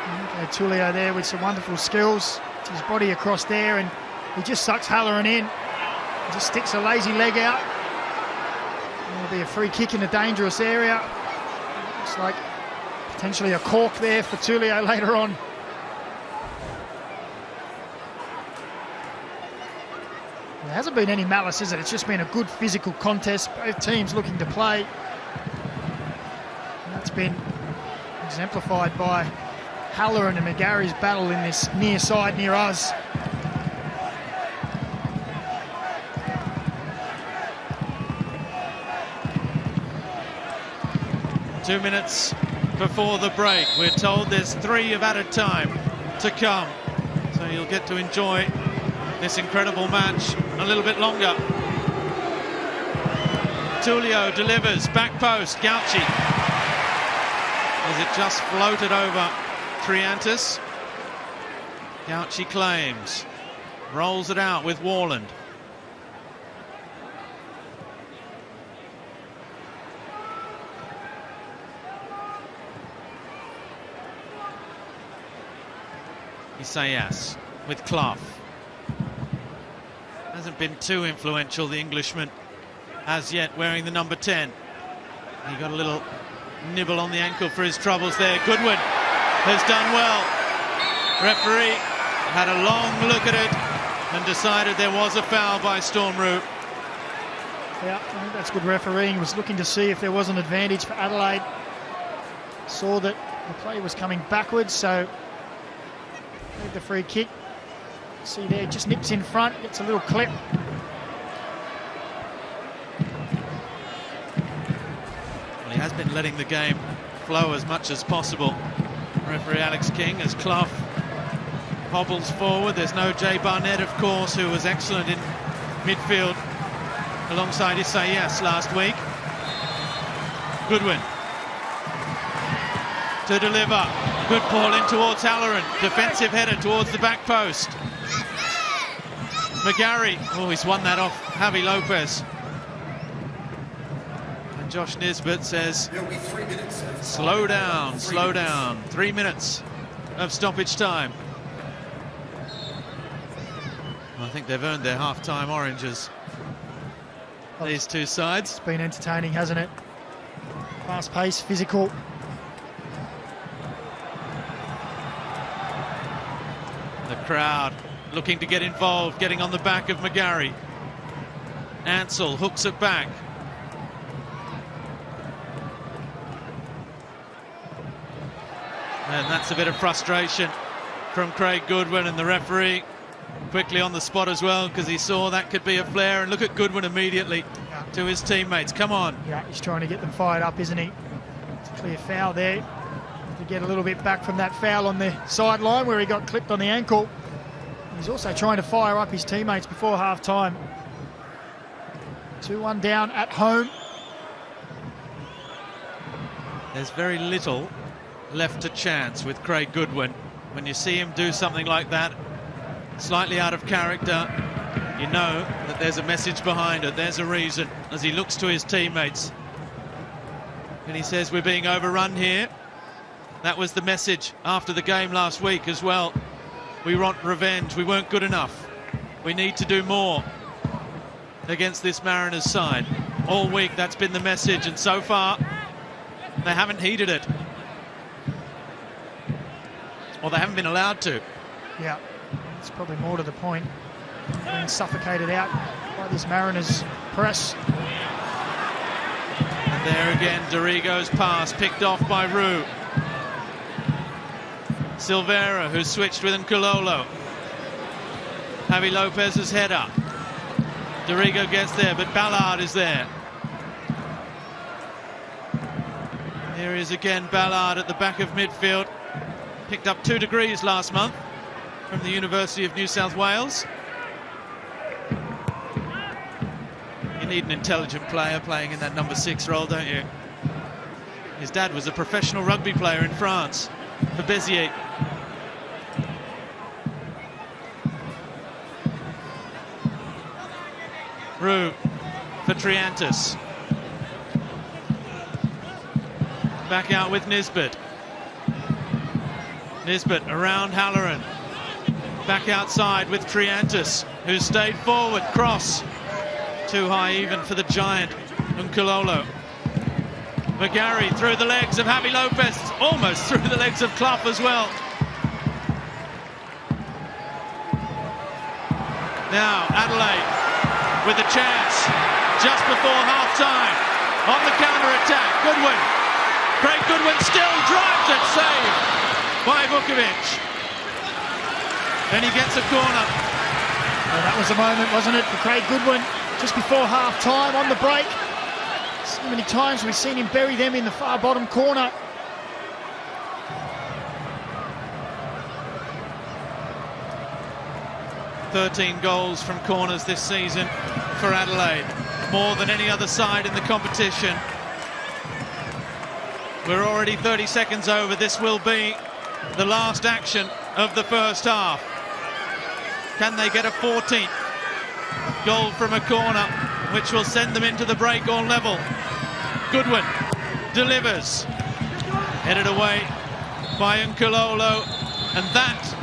Okay, Tullio there with some wonderful skills. It's his body across there, and he just sucks Halloran in. He just sticks a lazy leg out. And there'll be a free kick in a dangerous area. Looks like potentially a cork there for Tullio later on. There hasn't been any malice, is it? It's just been a good physical contest. Both teams looking to play. And that's been exemplified by Halloran and McGarry's battle in this near side near us. Two minutes before the break. We're told there's 3 of added time to come. So you'll get to enjoy this incredible match a little bit longer. Tullio delivers, back post, Gauci. As it just floated over Triantis. Gauci claims, rolls it out with Warland. Isaias with Clough. Hasn't been too influential, the Englishman, as yet, wearing the number 10. He got a little nibble on the ankle for his troubles there. Goodwin has done well. Referee had a long look at it and decided there was a foul by Storm Roux. Yeah, I think that's good refereeing. He was looking to see if there was an advantage for Adelaide. Saw that the play was coming backwards, so made the free kick. See there, just nips in front, gets a little clip. Well, he has been letting the game flow as much as possible. Referee Alex King, as Clough hobbles forward. There's no Jay Barnett, of course, who was excellent in midfield alongside Isaias last week. Goodwin to deliver. Good ball in towards Halloran. Defensive header towards the back post. McGarry, oh, he's won that off Javi Lopez. And Josh Nisbet says, slow down, slow down. 3 minutes of stoppage time. Well, I think they've earned their half-time oranges, these two sides. It's been entertaining, hasn't it? Fast-paced, physical. The crowd looking to get involved, getting on the back of McGarry. Ansell hooks it back. And that's a bit of frustration from Craig Goodwin, and the referee quickly on the spot as well, because he saw that could be a flare. And look at Goodwin immediately to his teammates. Come on. Yeah, he's trying to get them fired up, isn't he? It's a clear foul there. To get a little bit back from that foul on the sideline where he got clipped on the ankle. He's also trying to fire up his teammates before half-time. 2-1 down at home. There's very little left to chance with Craig Goodwin. When you see him do something like that, slightly out of character, you know that there's a message behind it. There's a reason, as he looks to his teammates. And he says, we're being overrun here. That was the message after the game last week as well. We want revenge. We weren't good enough. We need to do more against this Mariners side. All week that's been the message, and so far they haven't heeded it. Or they haven't been allowed to. Yeah, it's probably more to the point. Being suffocated out by this Mariners press. And there again, Dorigo's pass picked off by Roux. Silvera, who switched with Nkololo. Javi Lopez's header. Dorigo gets there, but Ballard is there. Here is again Ballard at the back of midfield. Picked up 2 degrees last month from the University of New South Wales. You need an intelligent player playing in that number 6 role, don't you? His dad was a professional rugby player in France for Béziers. Roux for Triantis. Back out with Nisbet. Nisbet around Halloran. Back outside with Triantis, who stayed forward. Cross. Too high even for the giant, Nkulolo. McGarry through the legs of Javi Lopez. Almost through the legs of Clough as well. Now Adelaide with a chance just before half-time. On the counter-attack, Goodwin. Craig Goodwin still drives it, saved by Vukovic. And he gets a corner. Well, that was a moment, wasn't it, for Craig Goodwin, just before half-time on the break. So many times we've seen him bury them in the far bottom corner. "13 goals from corners this season for Adelaide, more than any other side in the competition. We're already 30 seconds over. This will be the last action of the first half. Can they get a 14th goal from a corner, which will send them into the break on level? Goodwin delivers, headed away by Nkulolo, and that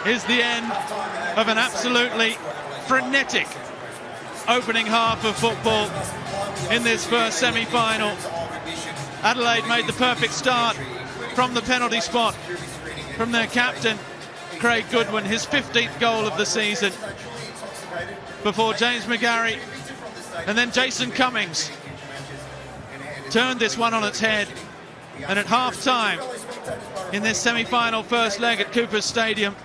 is the end of an absolutely frenetic opening half of football in this first semi-final. Adelaide made the perfect start from the penalty spot from their captain, Craig Goodwin, his 15th goal of the season, before James McGarry and then Jason Cummings turned this one on its head. And at half-time in this semi-final first leg at Coopers Stadium,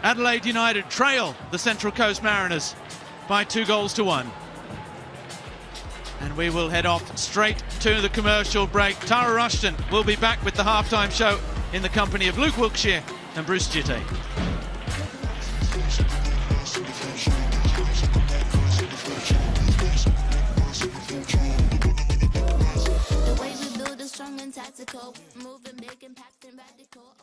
Adelaide United trail the Central Coast Mariners by 2-1. And we will head off straight to the commercial break. Tara Rushton will be back with the halftime show in the company of Luke Wilkshire and Bruce Jitte. The way we build is strong and tactical, moving big, impacting radical.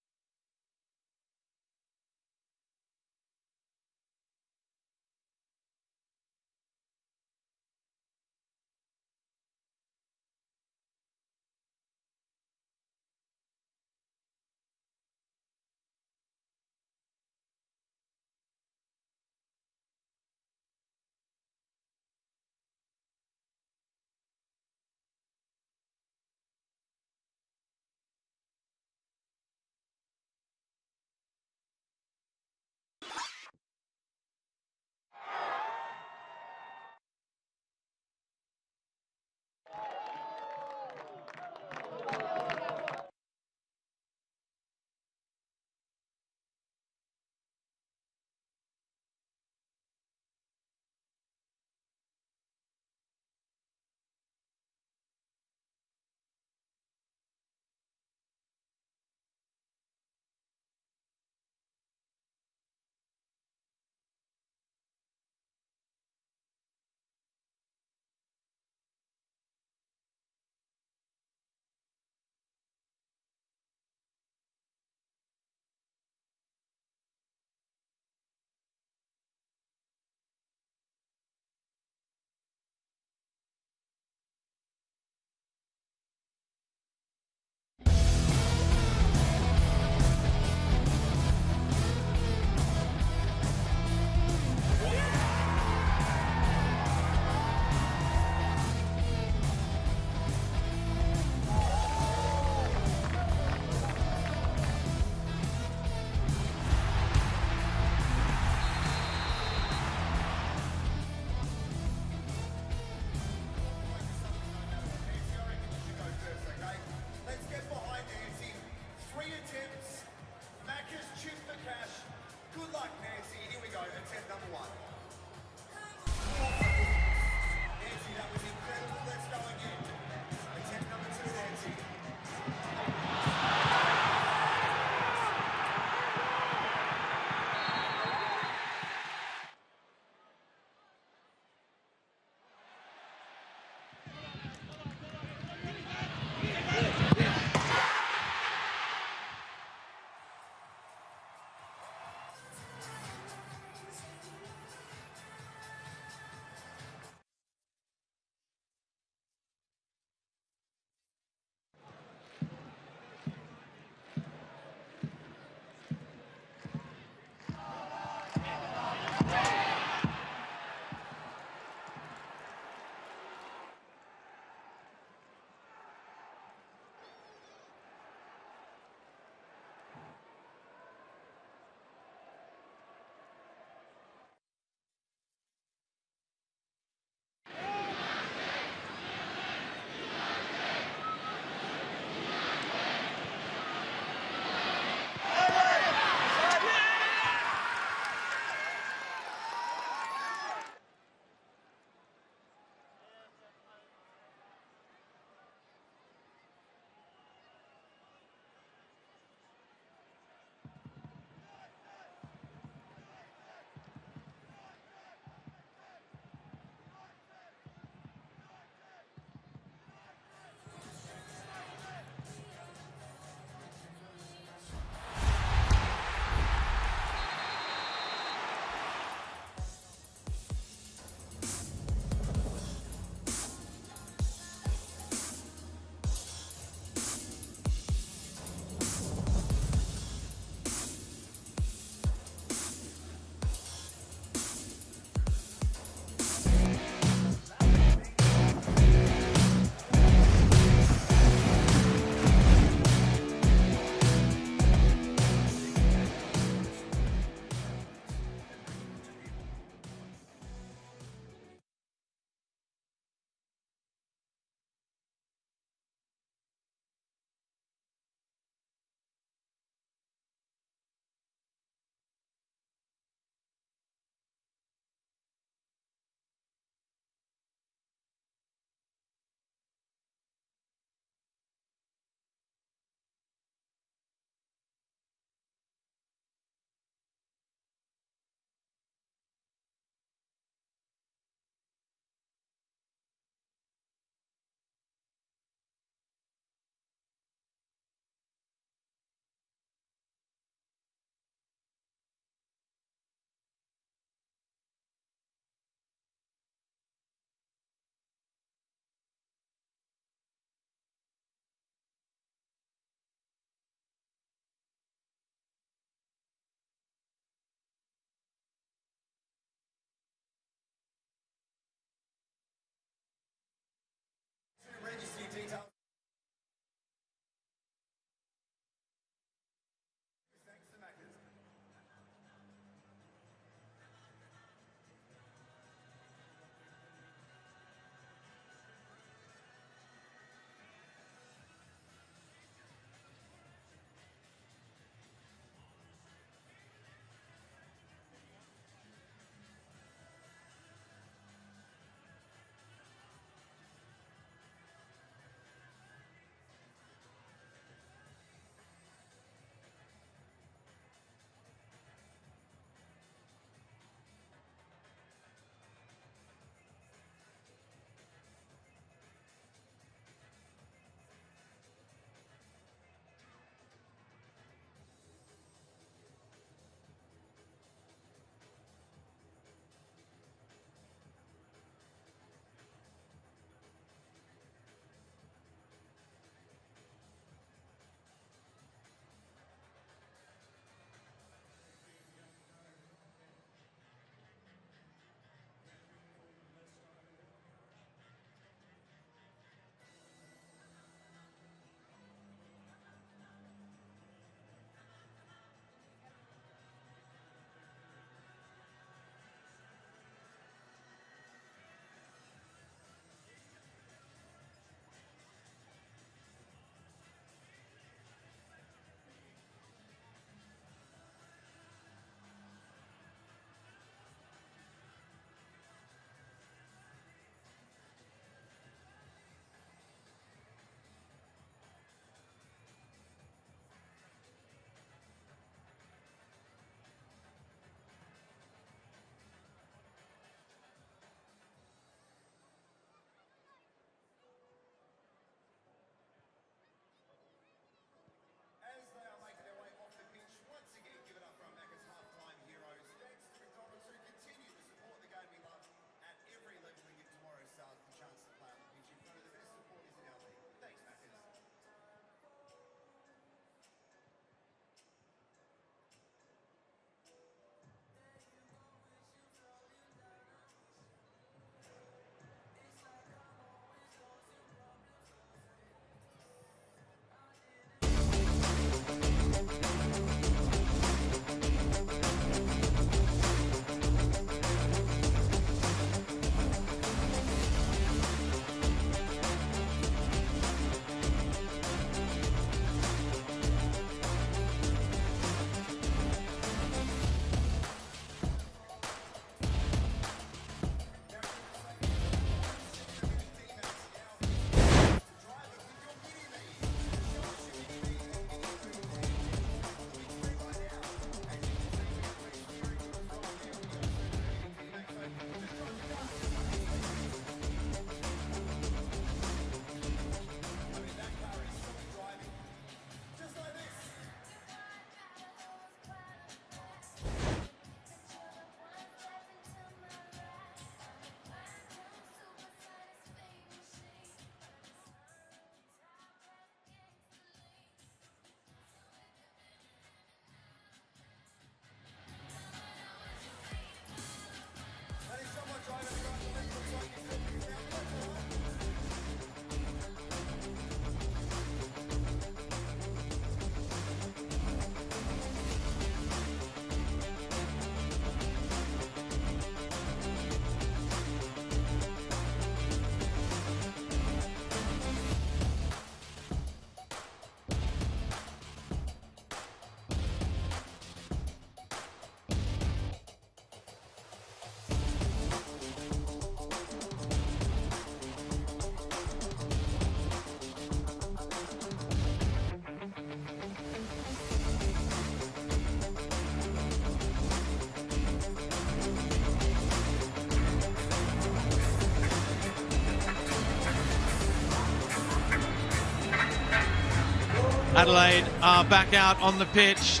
Adelaide are back out on the pitch.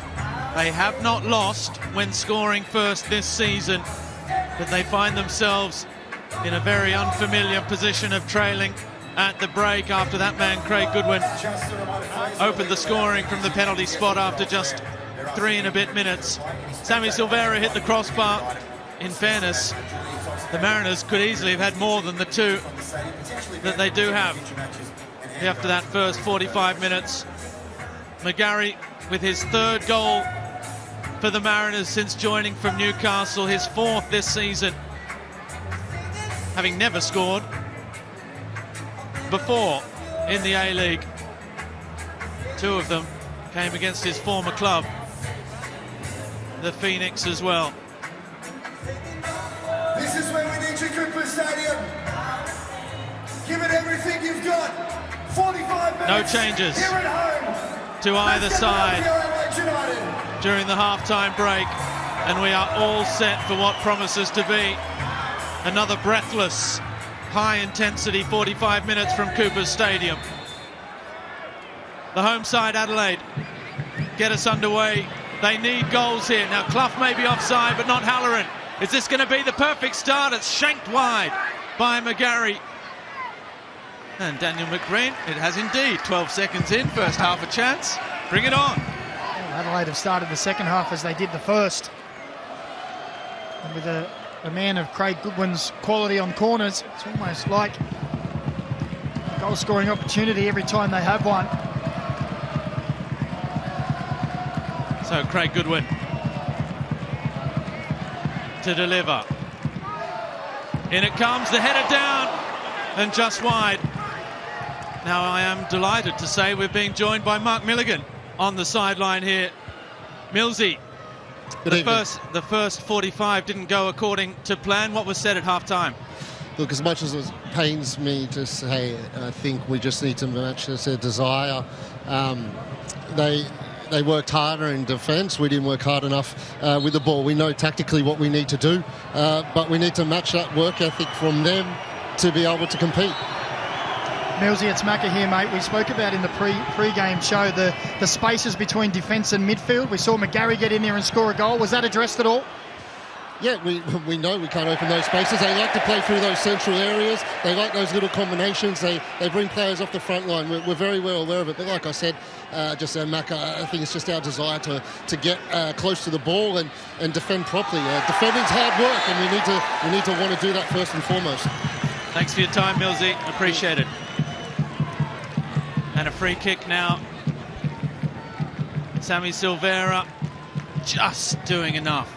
They have not lost when scoring first this season, but they find themselves in a very unfamiliar position of trailing at the break after that man, Craig Goodwin, opened the scoring from the penalty spot after just 3 and a bit minutes. Sammy Silvera hit the crossbar. In fairness, the Mariners could easily have had more than the 2 that they do have after that first 45 minutes. McGarry with his 3rd goal for the Mariners since joining from Newcastle, his 4th this season, having never scored before in the A-League. 2 of them came against his former club, the Phoenix, as well. This is where we need you, Cooper Stadium. Give it everything you've got. 45 minutes. No changes here at home to either side during the half-time break, and we are all set for what promises to be another breathless, high-intensity 45 minutes from Cooper Stadium. The home side, Adelaide, get us underway. They need goals here. Now, Clough may be offside, but not Halloran. Is this going to be the perfect start? It's shanked wide by McGarry. And Daniel McBreen, it has indeed. 12 seconds in, first half a chance. Bring it on. Well, Adelaide have started the second half as they did the first. And with a man of Craig Goodwin's quality on corners, it's almost like a goal-scoring opportunity every time they have one. So Craig Goodwin to deliver. In it comes, the header down and just wide. Now I am delighted to say we're being joined by Mark Milligan on the sideline here. Millsy, the first 45 didn't go according to plan. What was said at half-time? Look, as much as it pains me to say, I think we just need to match their desire. They worked harder in defence. We didn't work hard enough with the ball. We know tactically what we need to do, but we need to match that work ethic from them to be able to compete. Millsy, it's Macca here, mate. We spoke about in the pre-game show the spaces between defence and midfield. We saw McGarry get in there and score a goal. Was that addressed at all? Yeah, we know we can't open those spaces. They like to play through those central areas. They like those little combinations. They bring players off the front line. We're very well aware of it. But like I said, Macca, I think it's just our desire to get close to the ball and defend properly. Defending's hard work, and we need to want to do that first and foremost. Thanks for your time, Millsy. Appreciate it. And a free kick now. Sammy Silvera just doing enough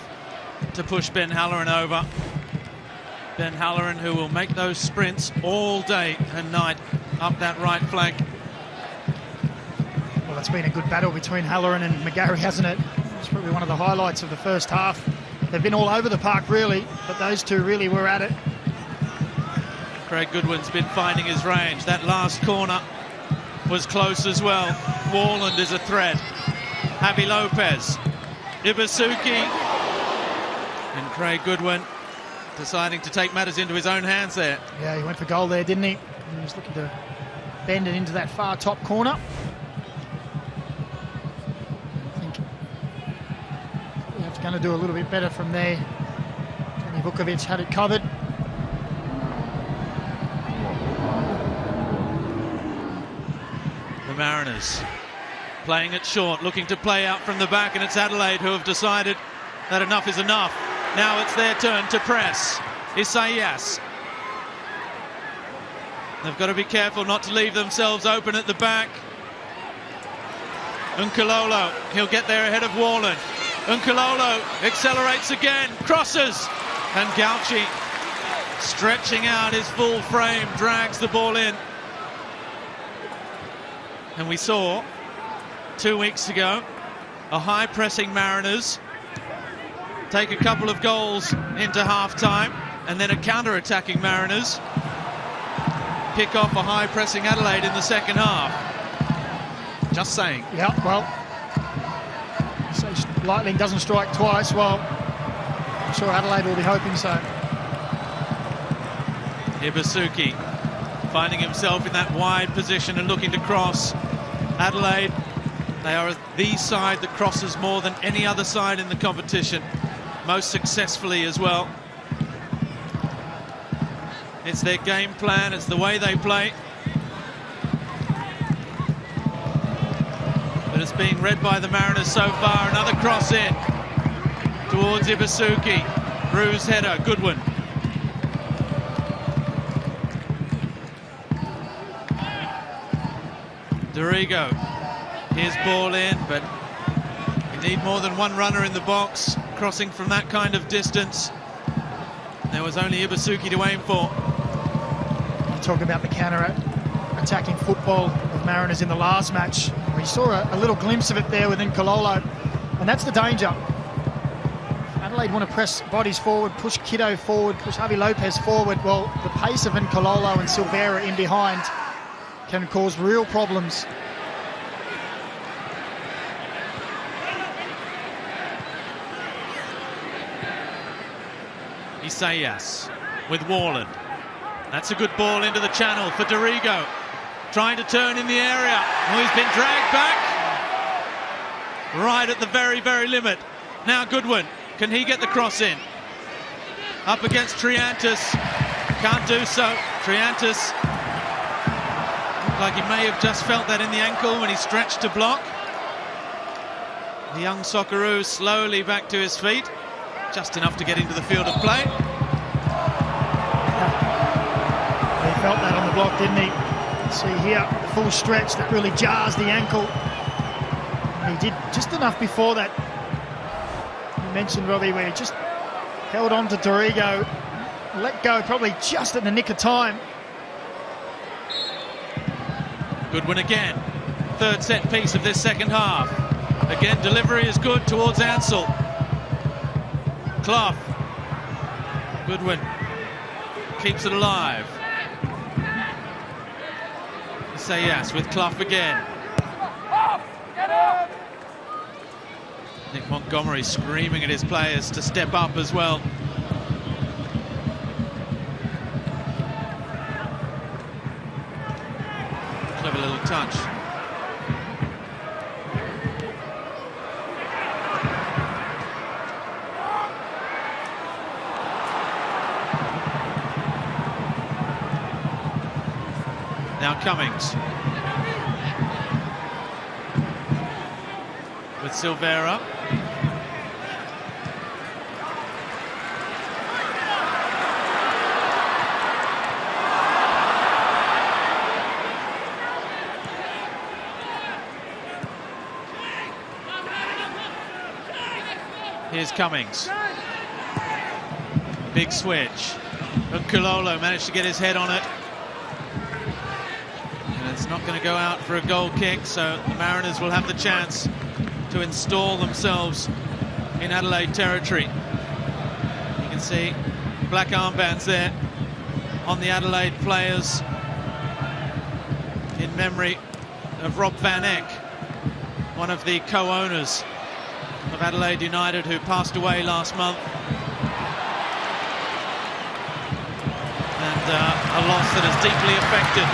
to push Ben Halloran over. Ben Halloran, who will make those sprints all day and night up that right flank. Well, it's been a good battle between Halloran and McGarry, hasn't it? It's probably one of the highlights of the first half. They've been all over the park, really, but those two really were at it. Craig Goodwin's been finding his range. That last corner was close as well. Warland is a threat. Javi Lopez, Ibasuki, and Craig Goodwin deciding to take matters into his own hands there. Yeah, he went for goal there, didn't he? He was looking to bend it into that far top corner. I think he's going to do a little bit better from there. Tony Vukovic had it covered. The Mariners playing it short, looking to play out from the back, and it's Adelaide who have decided that enough is enough. Now it's their turn to press. Isaias. They've got to be careful not to leave themselves open at the back. Unkalolo, he'll get there ahead of Warland. Unkalolo accelerates again, crosses, and Gauchi, stretching out his full frame, drags the ball in. And we saw 2 weeks ago a high-pressing Mariners take a couple of goals into half-time, and then a counter-attacking Mariners pick off a high-pressing Adelaide in the second half. Just saying. Yeah, well, so lightning doesn't strike twice. Well, I'm sure Adelaide will be hoping so. Ibasuki finding himself in that wide position and looking to cross. Adelaide They are the side that crosses more than any other side in the competition, most successfully as well. It's their game plan, it's the way they play. But it's being read by the Mariners so far. Another cross in towards Ibasuki. Bruce header, good one. Dorigo, here's ball in, but you need more than one runner in the box, crossing from that kind of distance. There was only Ibasuki to aim for. Talk about the counter-attacking football of Mariners in the last match. We saw a little glimpse of it there with Nkololo, and that's the danger. Adelaide want to press bodies forward, push Kiddo forward, push Javi Lopez forward. Well, the pace of Nkololo and Silvera in behind can cause real problems. Isaias with Warland. That's a good ball into the channel for Dorigo. Trying to turn in the area. Oh, he's been dragged back. Right at the very, very limit. Now Goodwin. Can he get the cross in? Up against Triantis. Can't do so. Triantis. Looked like he may have just felt that in the ankle when he stretched to block. The young Socceroo slowly back to his feet. Just enough to get into the field of play. He felt that on the block, didn't he? See here, full stretch that really jars the ankle. And he did just enough before that. You mentioned, Robbie, where he just held on to Dorigo, let go probably just at the nick of time. Goodwin again. Third set piece of this second half. Again, delivery is good towards Ansell. Clough. Goodwin keeps it alive. Isaias with Clough again. Nick Montgomery screaming at his players to step up as well. Clever little touch. Now Cummings with Silvera. Here's Cummings. Big switch. Nkololo managed to get his head on it. It's not going to go out for a goal kick, so the Mariners will have the chance to install themselves in Adelaide territory. You can see black armbands there on the Adelaide players in memory of Rob Van Eck, one of the co-owners of Adelaide United, who passed away last month. And a loss that has deeply affected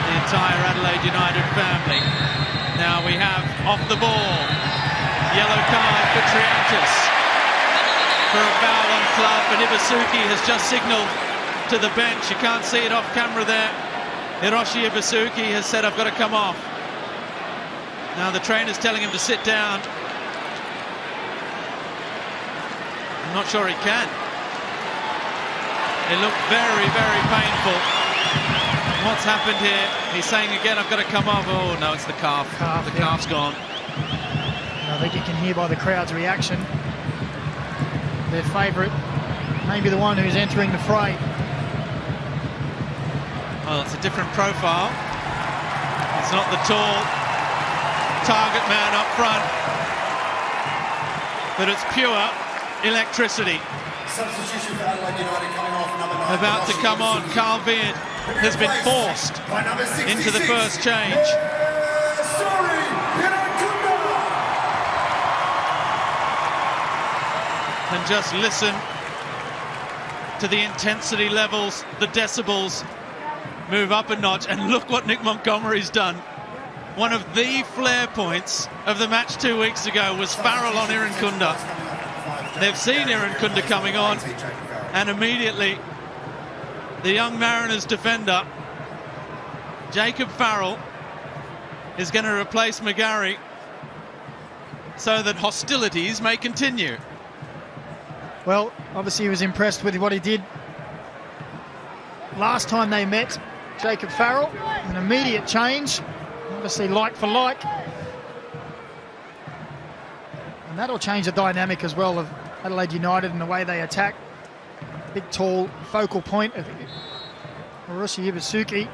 the entire Adelaide United family. Now we have off the ball, yellow card for Triantis for a foul on Clough, and Ibasuki has just signalled to the bench. You can't see it off camera there. Hiroshi Ibasuki has said, I've got to come off. Now the trainer's telling him to sit down. I'm not sure he can. It looked very, very painful. What's happened here? He's saying again, I've got to come off. Oh no, it's the calf. The calf's gone. And I think you can hear by the crowd's reaction, their favourite, maybe the one who's entering the fray. Well, it's a different profile. It's not the tall target man up front, but it's pure electricity. Substitution for Adelaide United coming off, number 9. About to come on, Carl Beard has been forced into the first change. And just listen to the intensity levels, the decibels move up a notch, and look what Nick Montgomery's done. One of the flare points of the match 2 weeks ago was Farrell on Irankunda. They've seen Irankunda coming on, and immediately the young Mariners defender, Jacob Farrell, is going to replace McGarry so that hostilities may continue. Well, obviously he was impressed with what he did last time they met. Jacob Farrell, an immediate change, obviously like for like. And that'll change the dynamic as well of Adelaide United and the way they attack. Big, tall, focal point of Hiroshi Ibasuki.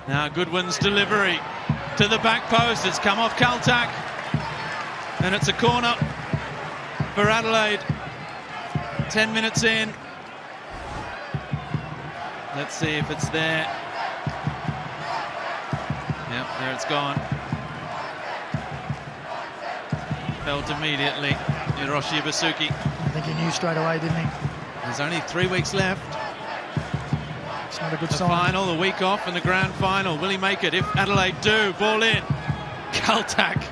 Now Goodwin's delivery to the back post. It's come off Kaltak. And it's a corner for Adelaide. 10 minutes in. Let's see if it's there. Yep, there it's gone. Felt immediately. Hiroshi Ibasuki. I think he knew straight away, didn't he? There's only 3 weeks left. It's not a good The sign. final, a week off, and the grand final. Will he make it? If Adelaide do, ball in. Kaltak.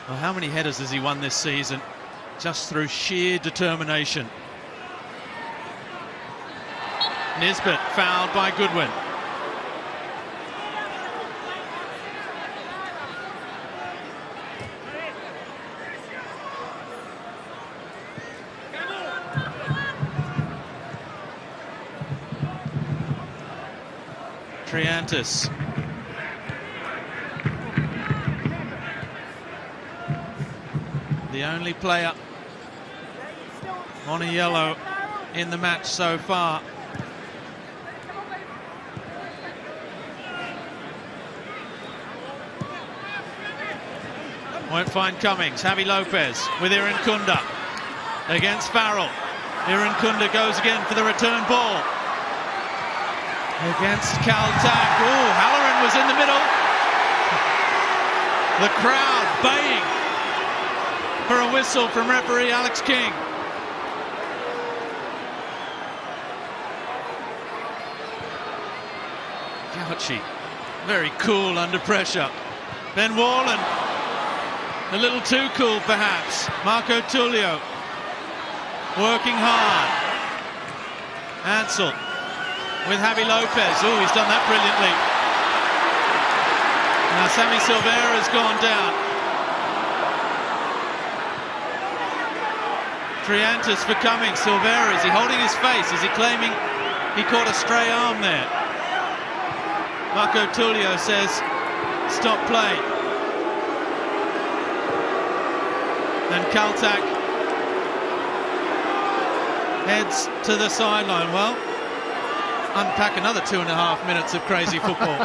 Well, how many headers has he won this season? Just through sheer determination. Nisbet fouled by Goodwin. Triantis. The only player on a yellow in the match so far. Won't find Cummings. Javi Lopez with Irankunda against Farrell. Irankunda goes again for the return ball. Against Kaltak. Oh, Halloran was in the middle. The crowd baying for a whistle from referee Alex King. Gauci, very cool under pressure. Ben Wallen, a little too cool perhaps. Marco Tullio, working hard. Ansel with Javi Lopez. Oh, he's done that brilliantly. Now Sammy Silvera has gone down. Triantis for Cummings. Silvera, is he holding his face? Is he claiming he caught a stray arm there? Marco Tullio says stop play. And Kaltak heads to the sideline. Well, unpack another 2.5 minutes of crazy football.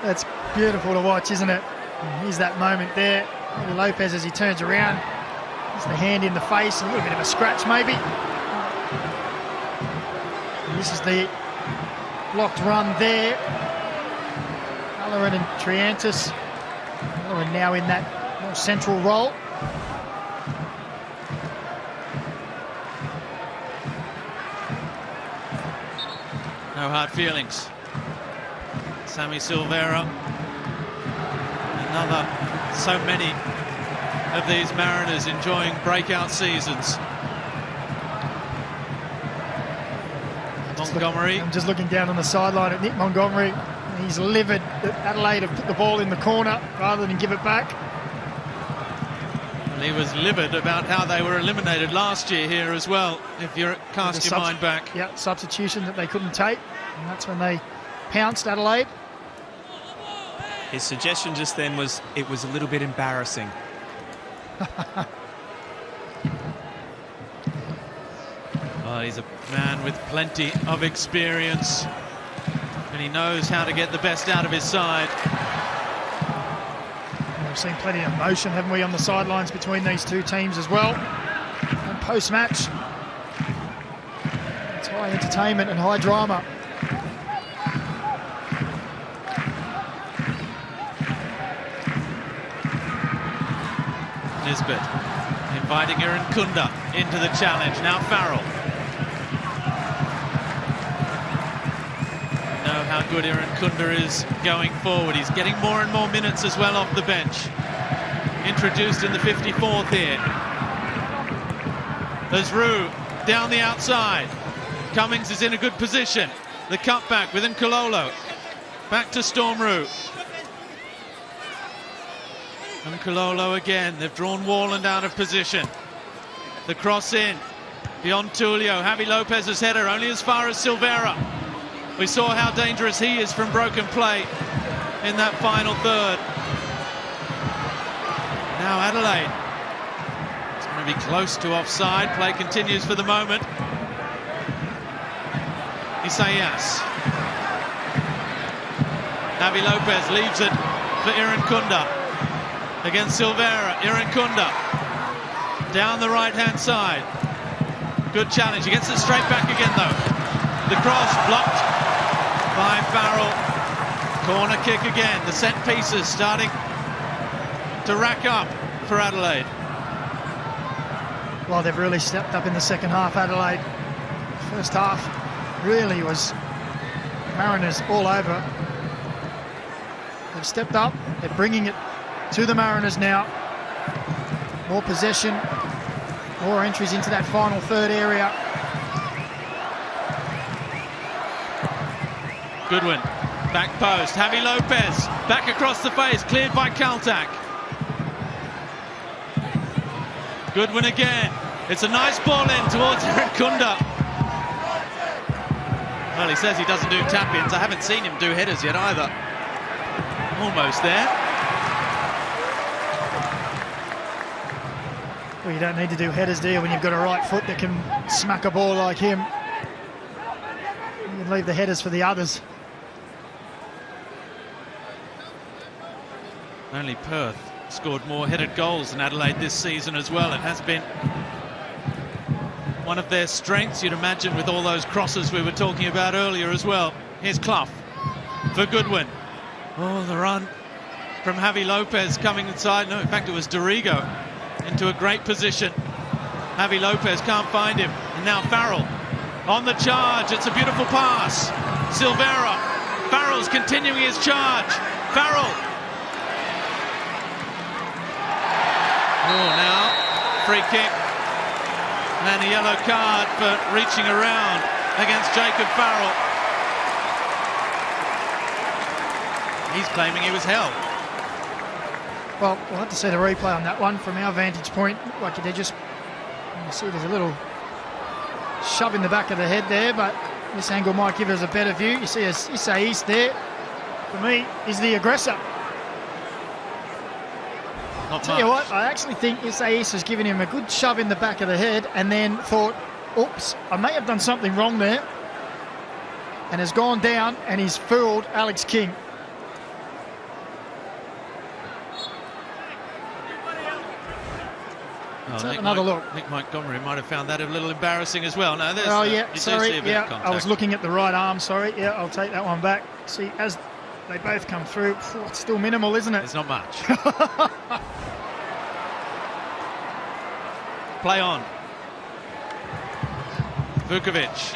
That's beautiful to watch, isn't it? And here's that moment there. Lopez as he turns around. There's the hand in the face, a little bit of a scratch maybe. And this is the blocked run there. Halloran and Triantis. Halloran now in that more central role. No hard feelings. Sammy Silvera. Another, so many of these Mariners enjoying breakout seasons. Montgomery. I'm just looking down on the sideline at Nick Montgomery. He's livid that Adelaide have put the ball in the corner rather than give it back. And he was livid about how they were eliminated last year here as well, if you cast your mind back. Yeah, substitution that they couldn't take. And that's when they pounced Adelaide. His suggestion just then was it was a little bit embarrassing. Oh, he's a man with plenty of experience, and he knows how to get the best out of his side. We've seen plenty of emotion, haven't we, on the sidelines between these two teams as well. And post-match, it's high entertainment and high drama. Nisbet inviting Irankunda into the challenge. Now Farrell. No how good Aaron Kunda is going forward. He's getting more and more minutes as well off the bench. Introduced in the 54th here. There's Rue down the outside. Cummings is in a good position. The cutback with Nkololo. Back to Storm Rue. Nkololo again. They've drawn Warland out of position. The cross in. Beyond Tulio. Javi Lopez's header only as far as Silvera. We saw how dangerous he is from broken play in that final third. Now Adelaide. It's going to be close to offside. Play continues for the moment. Isaias. Javi Lopez leaves it for Aaron Kunda. Against Silvera. Aaron Kunda. Down the right-hand side. Good challenge. He gets it straight back again, though. The cross blocked by Farrell. Corner kick again. The set pieces starting to rack up for Adelaide. Well, they've really stepped up in the second half, Adelaide. First half really was Mariners all over. They've stepped up. They're bringing it to the Mariners now. More possession. More entries into that final third area. Goodwin, back post. Javi Lopez, back across the face, cleared by Kaltak. Goodwin again. It's a nice ball in towards Aaron Kunda. Well, he says he doesn't do tap-ins. I haven't seen him do headers yet either. Almost there. Well, you don't need to do headers, do you, when you've got a right foot that can smack a ball like him. You can leave the headers for the others. Only Perth scored more headed goals than Adelaide this season as well. It has been one of their strengths, you'd imagine, with all those crosses we were talking about earlier as well. Here's Clough for Goodwin. Oh, the run from Javi Lopez coming inside. No, in fact, it was Dorigo into a great position. Javi Lopez can't find him. And now Farrell on the charge. It's a beautiful pass. Silvera. Farrell's continuing his charge. Farrell. Oh, now free kick. And a yellow card for reaching around against Jacob Farrell. He's claiming he was held. Well, we'll have to see the replay on that one from our vantage point. Like they just, you see there's a little shove in the back of the head there, but this angle might give us a better view. You see Isaias there, for me, is the aggressor. Tell you what, I actually think Isaias has given him a good shove in the back of the head and then thought, oops, I may have done something wrong there, and has gone down and he's fooled Alex King. Oh, another look. Nick Montgomery might have found that a little embarrassing as well. No, there's. Oh yeah, sorry. Yeah, I was looking at the right arm. Sorry. Yeah, I'll take that one back. See, as they both come through, it's still minimal, isn't it? It's not much. Play on. Vukovic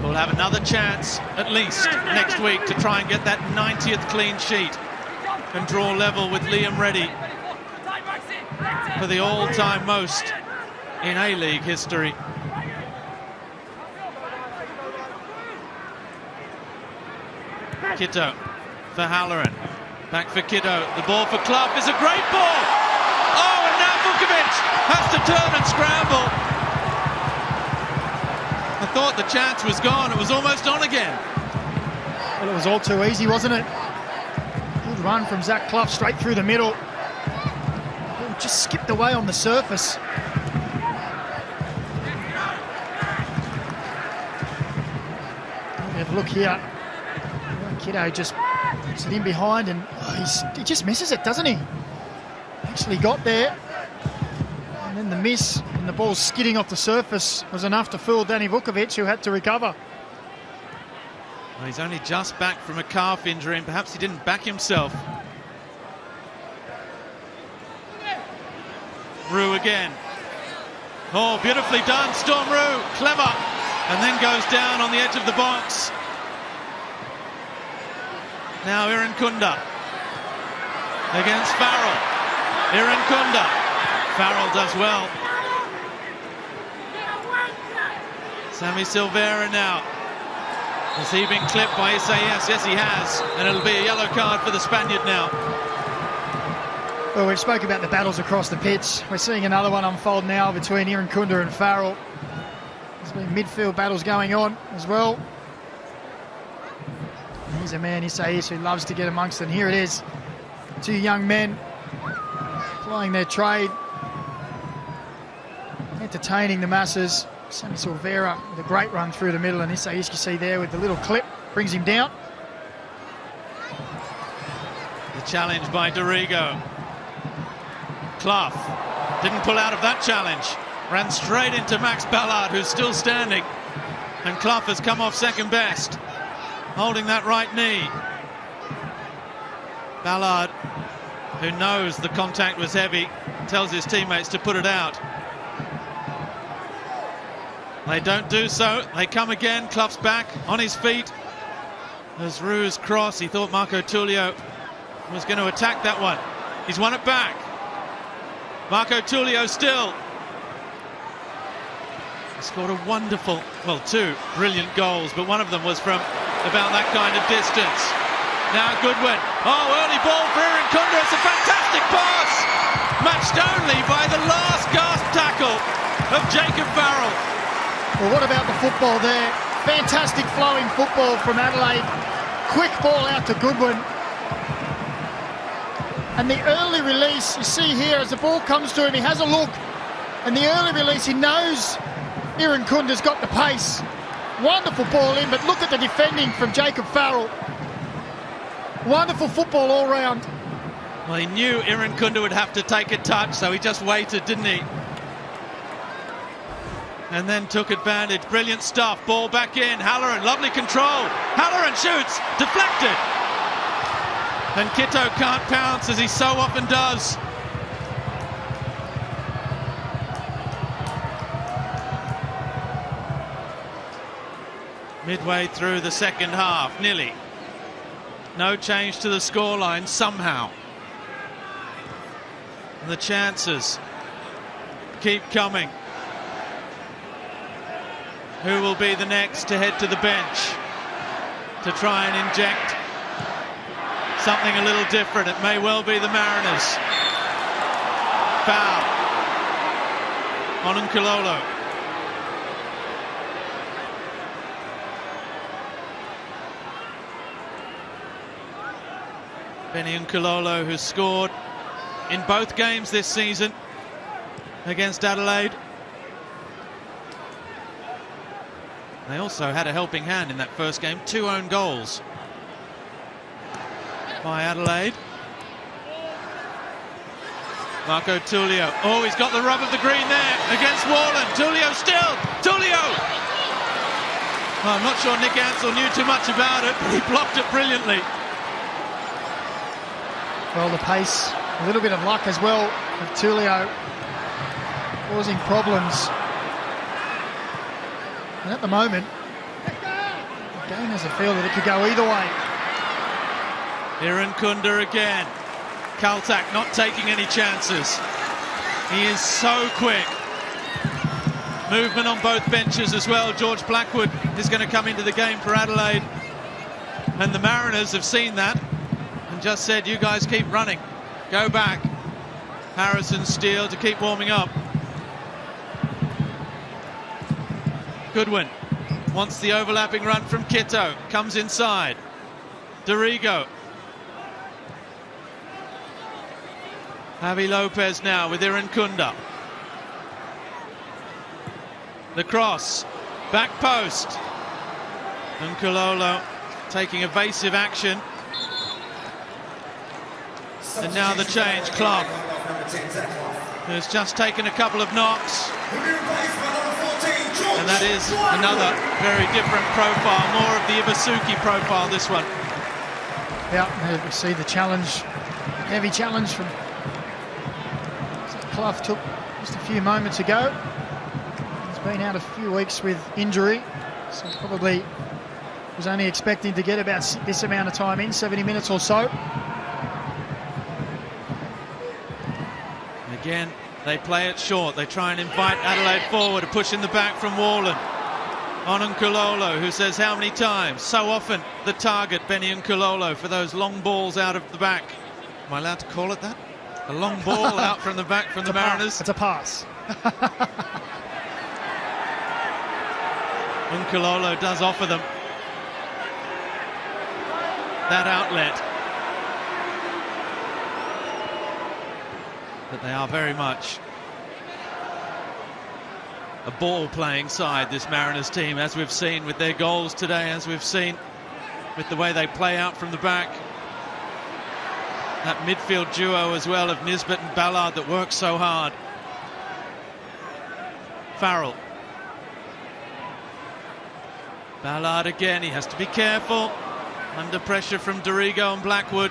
will have another chance at least next week to try and get that 90th clean sheet and draw level with Liam Reddy for the all-time most in A-League history. Kitto for Halloran. Back for Kitto. The ball for Clough is a great ball. Oh, and now Vukovic has to turn and scramble. I thought the chance was gone. It was almost on again. Well, it was all too easy, wasn't it? Good run from Zach Clough straight through the middle. Just skipped away on the surface. Have a look here. Kiddo just puts it in behind and he just misses it, doesn't he? Actually got there. And then the miss and the ball skidding off the surface was enough to fool Danny Vukovic, who had to recover. Well, he's only just back from a calf injury and perhaps he didn't back himself. Rue again. Oh, beautifully done, Storm Rue, clever, and then goes down on the edge of the box. Now Irankunda against Farrell. Irankunda. Farrell does well. Sammy Silvera now. Has he been clipped by SAS? Yes, he has. And it'll be a yellow card for the Spaniard now. Well, we've spoken about the battles across the pitch. We're seeing another one unfold now between Irankunda and Farrell. There's been midfield battles going on as well. And here's a man, Isais, who loves to get amongst them. Here it is. Two young men plying their trade, entertaining the masses. Sammy Silvera with a great run through the middle, and Isais, you see there with the little clip, brings him down. The challenge by Dorigo. Clough didn't pull out of that challenge. Ran straight into Max Ballard, who's still standing. And Clough has come off second best, holding that right knee. Ballard, who knows the contact was heavy, tells his teammates to put it out. They don't do so. They come again. Clough's back on his feet. As Rue's cross, he thought Marco Tullio was going to attack that one. He's won it back. Marco Tullio still. He scored a wonderful, well, two brilliant goals, but one of them was from about that kind of distance. Now Goodwin. Oh, early ball for Irankunda. It's a fantastic pass. Matched only by the last gasp tackle of Jacob Farrell. Well, what about the football there? Fantastic flowing football from Adelaide. Quick ball out to Goodwin. And the early release, you see here, as the ball comes to him, he has a look. And the early release, he knows Irankunda's got the pace. Wonderful ball in, but look at the defending from Jacob Farrell. Wonderful football all round. Well, he knew Irankunda would have to take a touch, so he just waited, didn't he? And then took advantage. Brilliant stuff. Ball back in. Halloran, lovely control. Halloran shoots. Deflected. And Kitto can't pounce, as he so often does. Midway through the second half, nearly. No change to the scoreline somehow. And the chances keep coming. Who will be the next to head to the bench to try and inject something a little different? It may well be the Mariners. Foul on Nkulolo. Benny Nkulolo, who's scored in both games this season against Adelaide. They also had a helping hand in that first game. 2 own goals by Adelaide. Marco Tullio. Oh, he's got the rub of the green there against Warland. Tullio still. Tullio! Well, I'm not sure Nick Ansell knew too much about it, but he blocked it brilliantly. Well, the pace, a little bit of luck as well of Tullio, causing problems. And at the moment, the game has a feel that it could go either way. Irankunda again. Kaltak not taking any chances. He is so quick. Movement on both benches as well. George Blackwood is going to come into the game for Adelaide. And the Mariners have seen that and just said, you guys keep running. Go back. Harrison Steele to keep warming up. Goodwin wants the overlapping run from Kitto. Comes inside. Dorigo. Javi Lopez now with Irankunda. The cross. Back post. Nkulolo taking evasive action. And now the change. Clark, who's just taken a couple of knocks. And that is another very different profile, more of the Ibasuki profile, this one. Yeah, we see the challenge, heavy challenge from Clough took just a few moments ago. He's been out a few weeks with injury, so probably Was only expecting to get about this amount of time in, 70 minutes or so. Again, they play it short. They try and invite Adelaide forward, a push in the back from Warland. On Nkulolo, who says how many times? So often the target, Benny Nkulolo, for those long balls out of the back. Am I allowed to call it that? A long ball out from the back from the Mariners. It's a pass. Nkulolo does offer them that outlet. But they are very much a ball-playing side, this Mariners team, as we've seen with their goals today, as we've seen with the way they play out from the back. That midfield duo as well of Nisbet and Ballard that works so hard. Farrell. Ballard again, he has to be careful. Under pressure from Dorigo and Blackwood.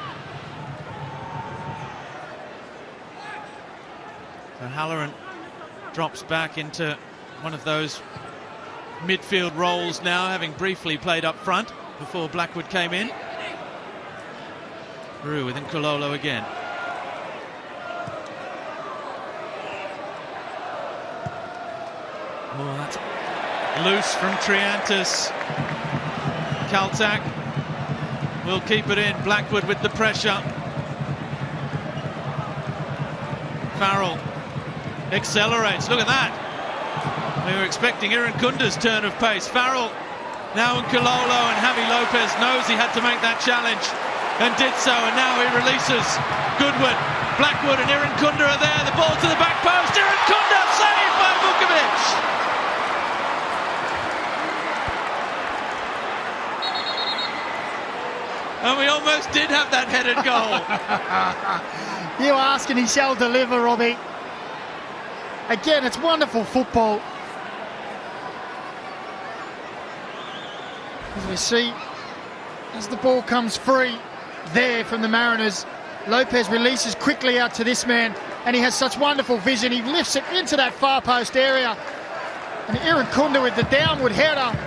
So Halloran drops back into one of those midfield roles now, having briefly played up front before Blackwood came in. Through with Nkulolo again. Oh, that's loose from Triantis. Kaltak will keep it in. Blackwood with the pressure. Farrell accelerates. Look at that. We were expecting Irankunda's turn of pace. Farrell, now Nkulolo, and Javi Lopez knows he had to make that challenge and did so, and now he releases Goodwin. Blackwood and Irankunda are there. The ball to the back post. Irankunda saved by Vukovic. And we almost did have that headed goal. You ask and he shall deliver, Robbie. Again, it's wonderful football. As we see, as the ball comes free there from the Mariners, Lopez releases quickly out to this man, and he has such wonderful vision. He lifts it into that far post area, and Irankunda with the downward header.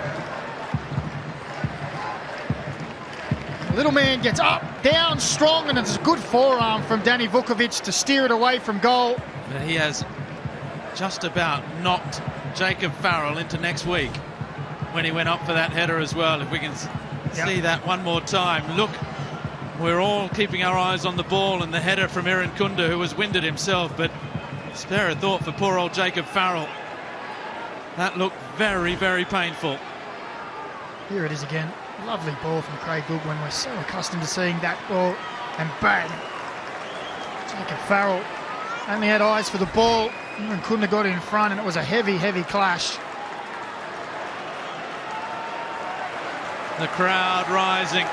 The little man gets up, down, strong, and it's a good forearm from Danny Vukovic to steer it away from goal. But he has just about knocked Jacob Farrell into next week when he went up for that header as well. If we can see that one more time. Look, we're all keeping our eyes on the ball and the header from Irankunda, who was winded himself, but spare a thought for poor old Jacob Farrell. That looked very, very painful. Here it is again. Lovely ball from Craig Goodwin. We're so accustomed to seeing that ball, and bang. Jacob Farrell only had eyes for the ball and couldn't have got it in front, and it was a heavy, heavy clash. The crowd rising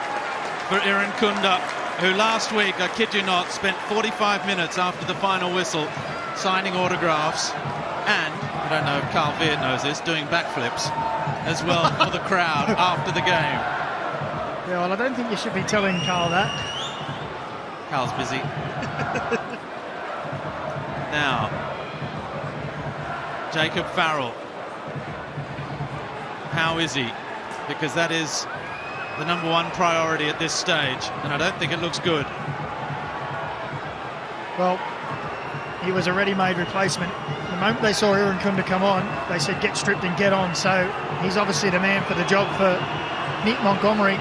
for Irankunda, who last week, I kid you not, spent 45 minutes after the final whistle signing autographs and, I don't know if Carl Beard knows this, doing backflips as well for the crowd after the game. Yeah, well, I don't think you should be telling Carl that. Carl's busy. Now, Jacob Farrell. How is he? Because that is the #1 priority at this stage, and I don't think it looks good. Well, he was a ready-made replacement. The moment they saw Irankunda come on, they said get stripped and get on, so he's obviously the man for the job for Nick Montgomery.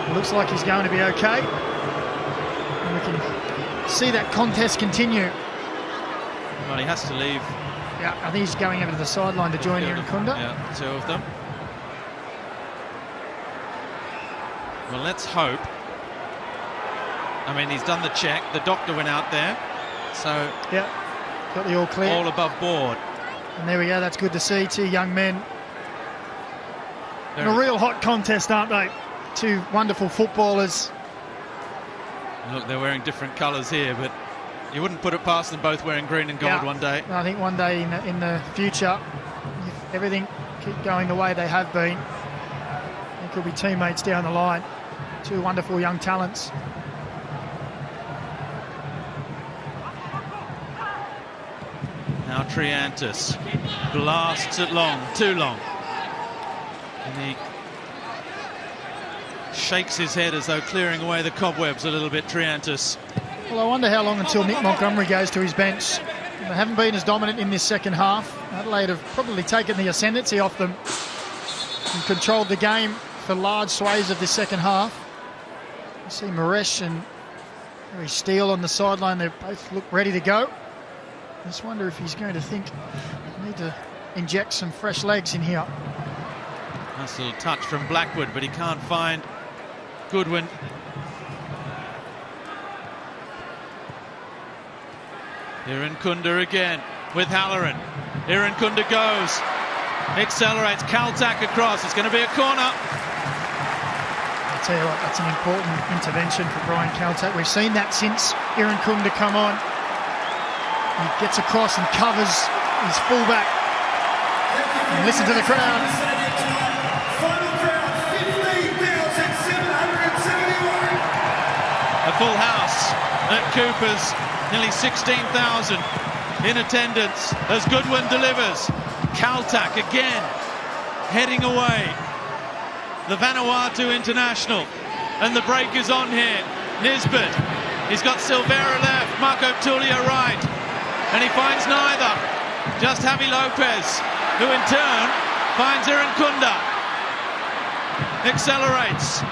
It looks like he's going to be okay, and we can see that contest continue. Well, he has to leave. Yeah, I think he's going over to the sideline to join Irankunda. Yeah, two of them. Well, let's hope. I mean, he's done the check. The doctor went out there. So, yeah, got the all clear. All above board. And there we go. That's good to see. Two young men. In a real hot contest, aren't they? Two wonderful footballers. Look, they're wearing different colours here, but you wouldn't put it past them both wearing green and gold one day. I think one day in the future, if everything keep going the way they have been, they could be teammates down the line. Two wonderful young talents. Now Triantis blasts it long, too long. In the shakes his head as though clearing away the cobwebs a little bit, Triantis. Well, I wonder how long until Nick Montgomery goes to his bench. They haven't been as dominant in this second half. Adelaide have probably taken the ascendancy off them and controlled the game for large swathes of this second half. You see Moresh and Harry Steele on the sideline. They both look ready to go. I just wonder if he's going to think, I need to inject some fresh legs in here. Nice little touch from Blackwood, but he can't find Goodwin. Irankunda again with Halloran. Irankunda goes, accelerates, Kaltak across. It's going to be a corner. I'll tell you what, that's an important intervention for Brian Kaltak. We've seen that since Irankunda come on. He gets across and covers his fullback. And listen to the crowd. Final crowd, 15,771. A full house at Cooper's. Nearly 16,000 in attendance as Goodwin delivers. Kaltak again heading away. The Vanuatu international. And the break is on here. Nisbet. He's got Silvera left. Marco Tullio right. And he finds neither. Just Javi Lopez, who in turn finds Irankunda. Accelerates.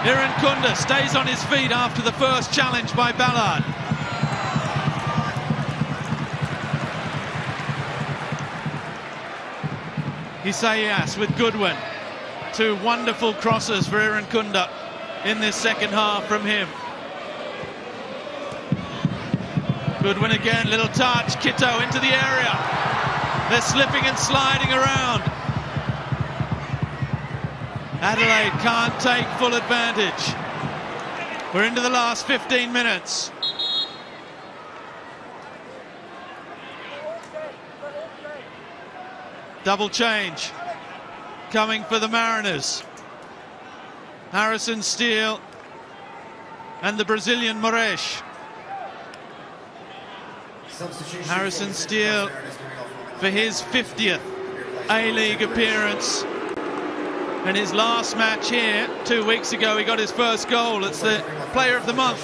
Irankunda stays on his feet after the first challenge by Ballard. Isaias with Goodwin. Two wonderful crosses for Irankunda in this second half from him. Goodwin again, little touch, Kitto into the area. They're slipping and sliding around. Adelaide can't take full advantage. We're into the last 15 minutes. Double change coming for the Mariners. Harrison Steele and the Brazilian Moresh. Harrison Steele for his 50th A-League appearance. And his last match here, 2 weeks ago, he got his first goal. It's the player of the month,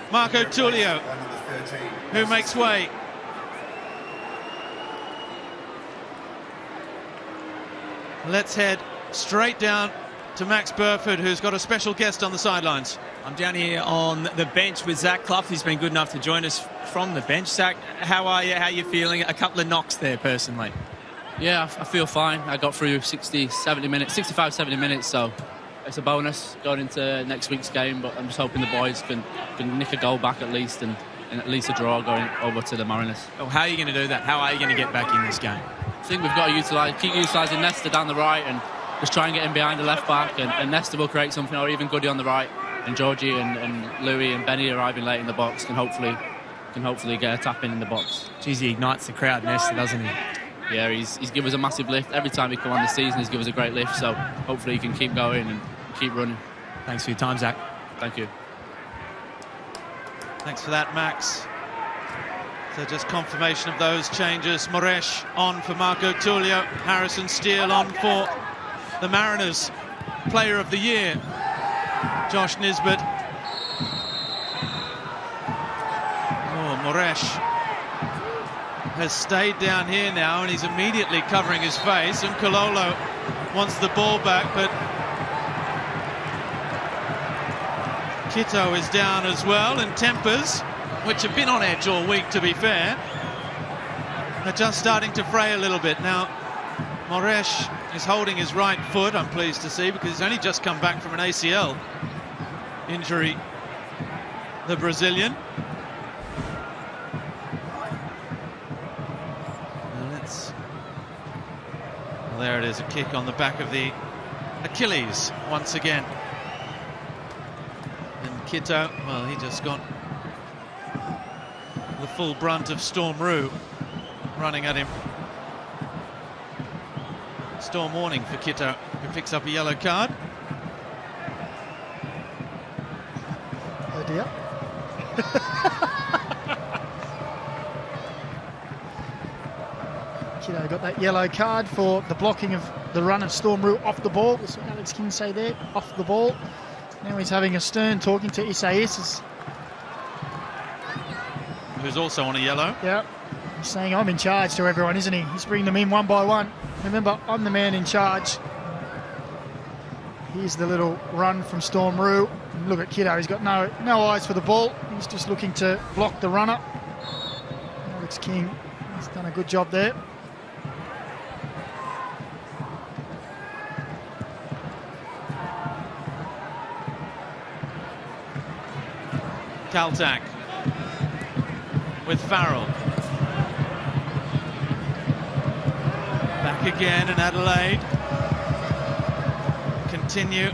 Marco Tullio, who makes way. Let's head straight down to Max Burford, who's got a special guest on the sidelines. I'm down here on the bench with Zach Clough. He's been good enough to join us from the bench. Zach, how are you? How are you feeling? A couple of knocks there, personally. Yeah, I feel fine. I got through 65, 70 minutes, so it's a bonus going into next week's game, but I'm just hoping the boys can nick a goal back at least and at least a draw going over to the Mariners. Oh, how are you going to do that? How are you going to get back in this game? I think we've got to keep utilising Nesta down the right and just try and get in behind the left back, and Nesta will create something, or even Goody on the right, and Georgie and Louis and Benny arriving late in the box can hopefully get a tap in the box. Geez, he ignites the crowd, Nesta, doesn't he? Yeah, he's given us a massive lift. Every time he come on this season, he's given us a great lift, so hopefully he can keep going and keep running. Thanks for your time, Zach. Thank you. Thanks for that, Max. So just confirmation of those changes. Moresh on for Marco Tullio. Harrison Steele on for the Mariners Player of the Year, Josh Nisbet. Oh, Moresh has stayed down here now, and he's immediately covering his face. And Kololo wants the ball back, but Kitto is down as well, and tempers, which have been on edge all week, to be fair, are just starting to fray a little bit. Now, Moresh is holding his right foot, I'm pleased to see, because he's only just come back from an ACL injury, the Brazilian. Well, there it is, a kick on the back of the Achilles once again. And Kitto, well, he just got the full brunt of Storm Roux running at him. Storm warning for Kitto, who picks up a yellow card. Oh dear. Kitto got that yellow card for the blocking of the run of Storm Roux off the ball. That's what Alex King say there, off the ball. Now he's having a stern talking to Isaias. Who's also on a yellow. Yeah, he's saying I'm in charge to everyone, isn't he? He's bringing them in one by one. Remember, I'm the man in charge. Here's the little run from Storm Roo. Look at Kiddo, he's got no eyes for the ball. He's just looking to block the runner. Alex King has done a good job there. Kaltak with Farrell. Back again in Adelaide. Continue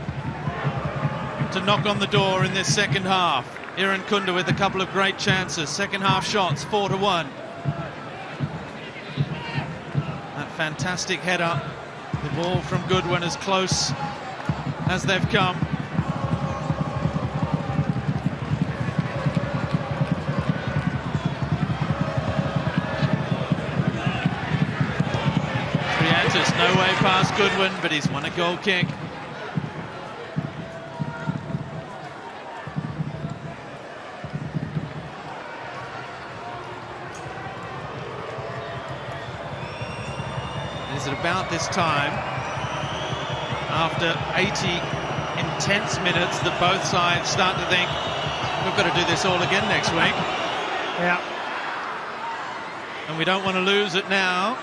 to knock on the door in this second half. Irankunda with a couple of great chances. Second half shots, 4-1. That fantastic header. The ball from Goodwin as close as they've come. No way past Goodwin, but he's won a goal kick. Is it about this time, after 80 intense minutes, that both sides start to think, we've got to do this all again next week? Yeah. And we don't want to lose it now.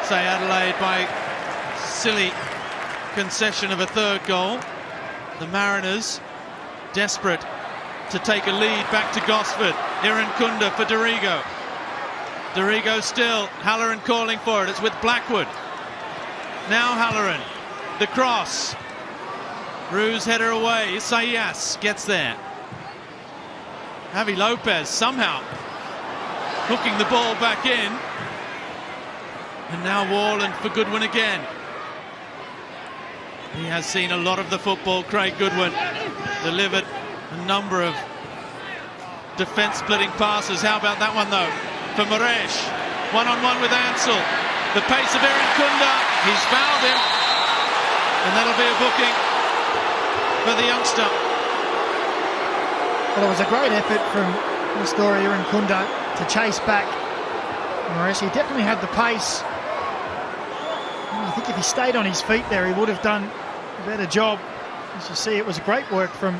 Say Adelaide by silly concession of a third goal. The Mariners desperate to take a lead back to Gosford. Irankunda for Dorigo. Dorigo still. Halloran calling for it. It's with Blackwood. Now Halloran. The cross. Roo's header away. Isaias gets there. Javi Lopez somehow hooking the ball back in. And now Warland for Goodwin again. He has seen a lot of the football, Craig Goodwin. Delivered a number of defence-splitting passes. How about that one, though, for Moresh? One-on-one with Ansell. The pace of Irankunda. He's fouled him. And that'll be a booking for the youngster. Well, it was a great effort from Ristori Irankunda to chase back Moresh. He definitely had the pace. I think if he stayed on his feet there, he would have done a better job. As you see, it was great work from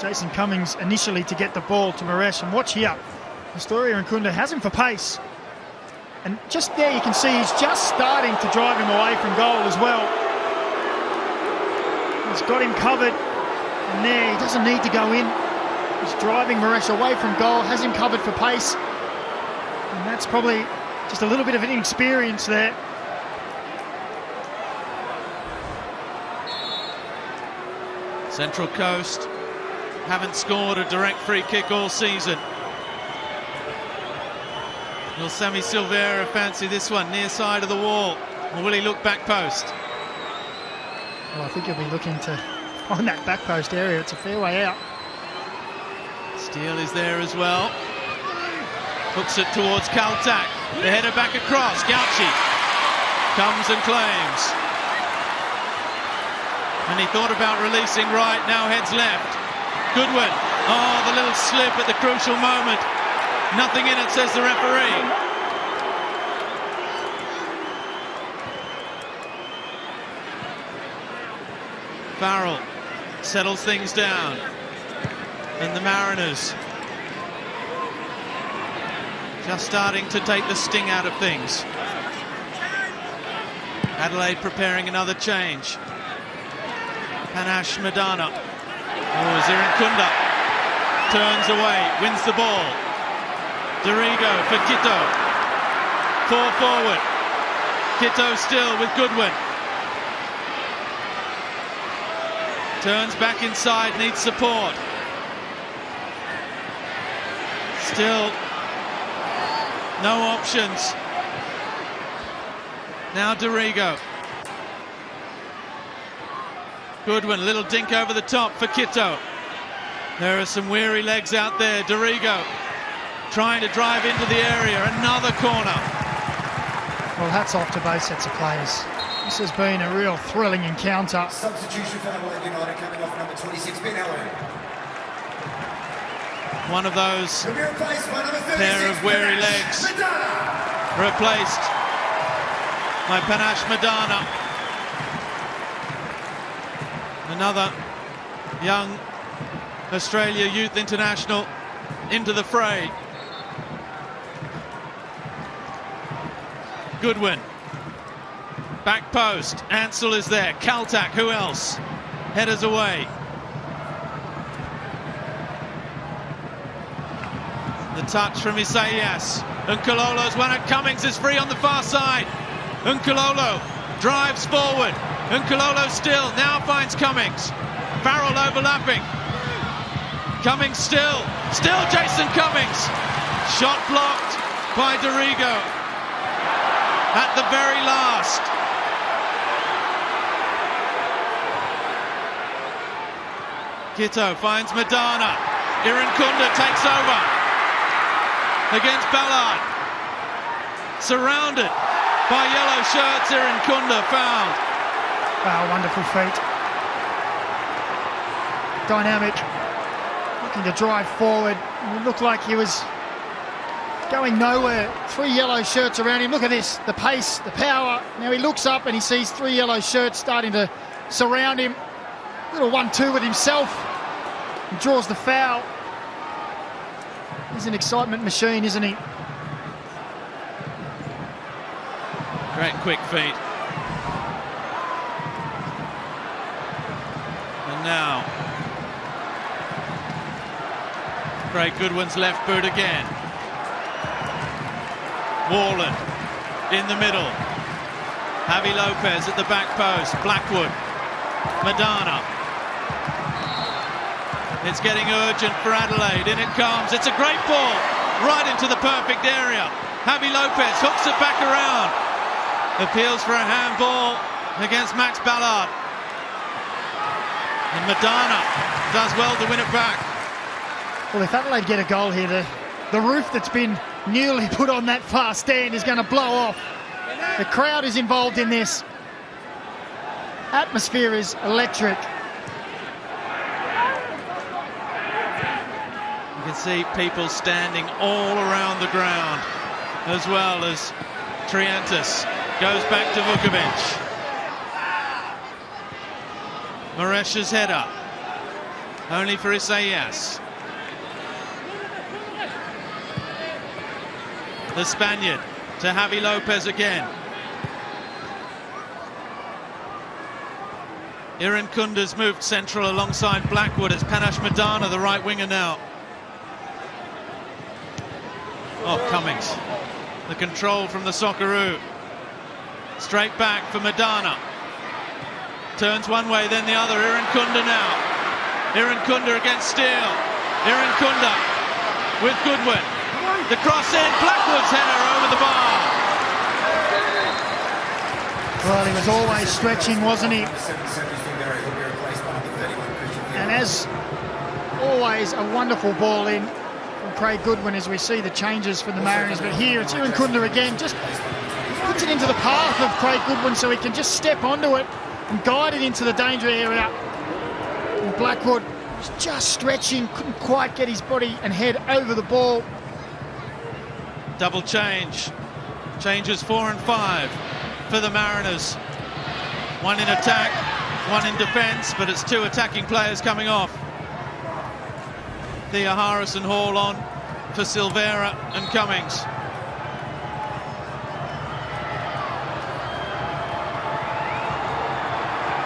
Jason Cummings initially to get the ball to Moresh. And watch here, Ristori Irankunda has him for pace. And just there you can see he's just starting to drive him away from goal as well. He's got him covered. And there, he doesn't need to go in. He's driving Moresh away from goal, has him covered for pace. And that's probably just a little bit of inexperience there. Central Coast haven't scored a direct free kick all season. Will Sammy Silveira fancy this one near side of the wall, or will he look back post? Well, I think he'll be looking to find that back post area. It's a fair way out. Steele is there as well. Hooks it towards Kaltak. The header back across. Gauchi comes and claims. And he thought about releasing right, now heads left. Goodwin. Oh, the little slip at the crucial moment. Nothing in it, says the referee. Farrell settles things down. And the Mariners just starting to take the sting out of things. Adelaide preparing another change. Panache Madana. Oh, Irankunda turns away, wins the ball. Dorigo for Kito. 4 forward. Kito still with Goodwin. Turns back inside, needs support. Still no options. Now Dorigo. Goodwin, little dink over the top for Kito. There are some weary legs out there. Dorigo trying to drive into the area. Another corner. Well, hats off to both sets of players. This has been a real thrilling encounter. Substitution for Adelaide United coming off number 26, Ben Allen. One of those pair of weary legs replaced by Panache Madana. Another young Australia Youth International into the fray. Goodwin. Back post. Ansell is there. Kaltak, who else? Headers away. The touch from Isaias. Nkololo's one at Cummings is free on the far side. Nkololo drives forward. Nkololo still, now finds Cummings. Farrell overlapping. Cummings still Jason Cummings. Shot blocked by Dorigo at the very last. Kitto finds Madana. Irankunda takes over against Ballard. Surrounded by yellow shirts, Irankunda fouled. Wow, wonderful feat. Dynamic. Looking to drive forward. It looked like he was going nowhere. 3 yellow shirts around him. Look at this, the pace, the power. Now he looks up and he sees 3 yellow shirts starting to surround him. Little 1-2 with himself. He draws the foul. He's an excitement machine, isn't he? Great quick feet. And now Craig Goodwin's left boot again. Warland in the middle. Javi Lopez at the back post. Blackwood. Madana. It's getting urgent for Adelaide. In it comes. It's a great ball. Right into the perfect area. Javi Lopez hooks it back around. Appeals for a handball against Max Ballard. And Madana does well to win it back. Well, if Adelaide get a goal here, the roof that's been newly put on that far stand is going to blow off. The crowd is involved in this. Atmosphere is electric. You can see people standing all around the ground, as well as Triantis goes back to Vukovic. Maresh's header, only for Isaias. The Spaniard to Javi Lopez again. Irankunda's moved central alongside Blackwood. It's Panache Madana, the right winger now. Oh, Cummings. The control from the Socceroo. Straight back for Madana. Turns one way, then the other. Irankunda now. Irankunda against Steele. Irankunda with Goodwin. The cross in. Blackwood's header over the bar. Well, he was always stretching, wasn't he? And as always, a wonderful ball in from Craig Goodwin as we see the changes for the Mariners. But here it's Irankunda again, just puts it into the path of Craig Goodwin so he can just step onto it and guide it into the danger area. And Blackwood was just stretching, couldn't quite get his body and head over the ball. Double change. Changes 4 and 5 for the Mariners. One in attack, one in defence, but it's 2 attacking players coming off. Thea Harrison Hall on for Silvera and Cummings.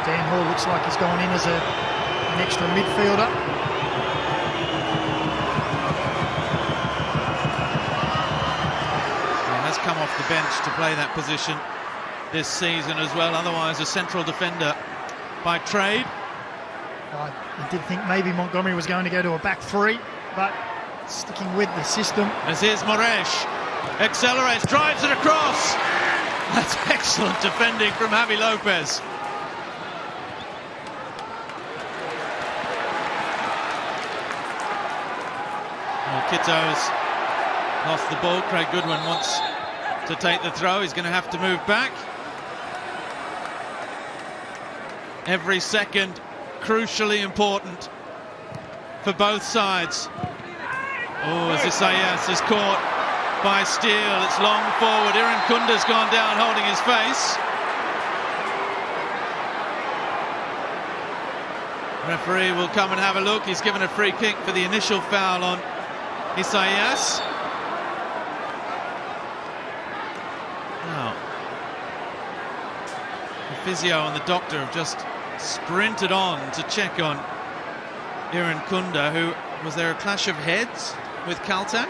Dan Hall looks like he's gone in as an extra midfielder. Come off the bench to play that position this season as well, otherwise a central defender by trade. I did think maybe Montgomery was going to go to a back 3, but sticking with the system. As here's Moresh, accelerates, drives it across. That's excellent defending from Javi Lopez. Well, Kitto's lost the ball. Craig Goodwin wants to take the throw. He's going to have to move back. Every second crucially important for both sides. Oh, as Isaias is caught by Steele. It's long forward. Iran Kunda's gone down holding his face. Referee will come and have a look. He's given a free kick for the initial foul on Isaias. Now, the physio and the doctor have just sprinted on to check on Iran Kunda, who, was there a clash of heads with Kaltak?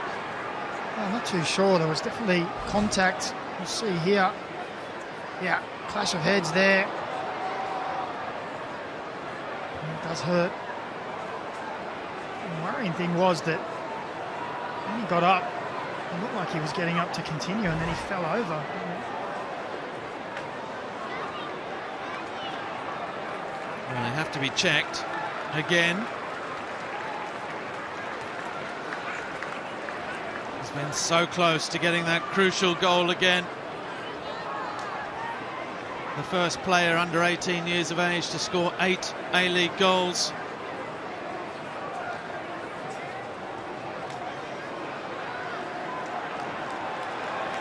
I'm not too sure. There was definitely contact. We'll see here. Yeah, clash of heads there. It does hurt. The worrying thing was that when he got up, it looked like he was getting up to continue, and then he fell over. Well, they have to be checked again. He's been so close to getting that crucial goal again. The first player under 18 years of age to score 8 A-League goals.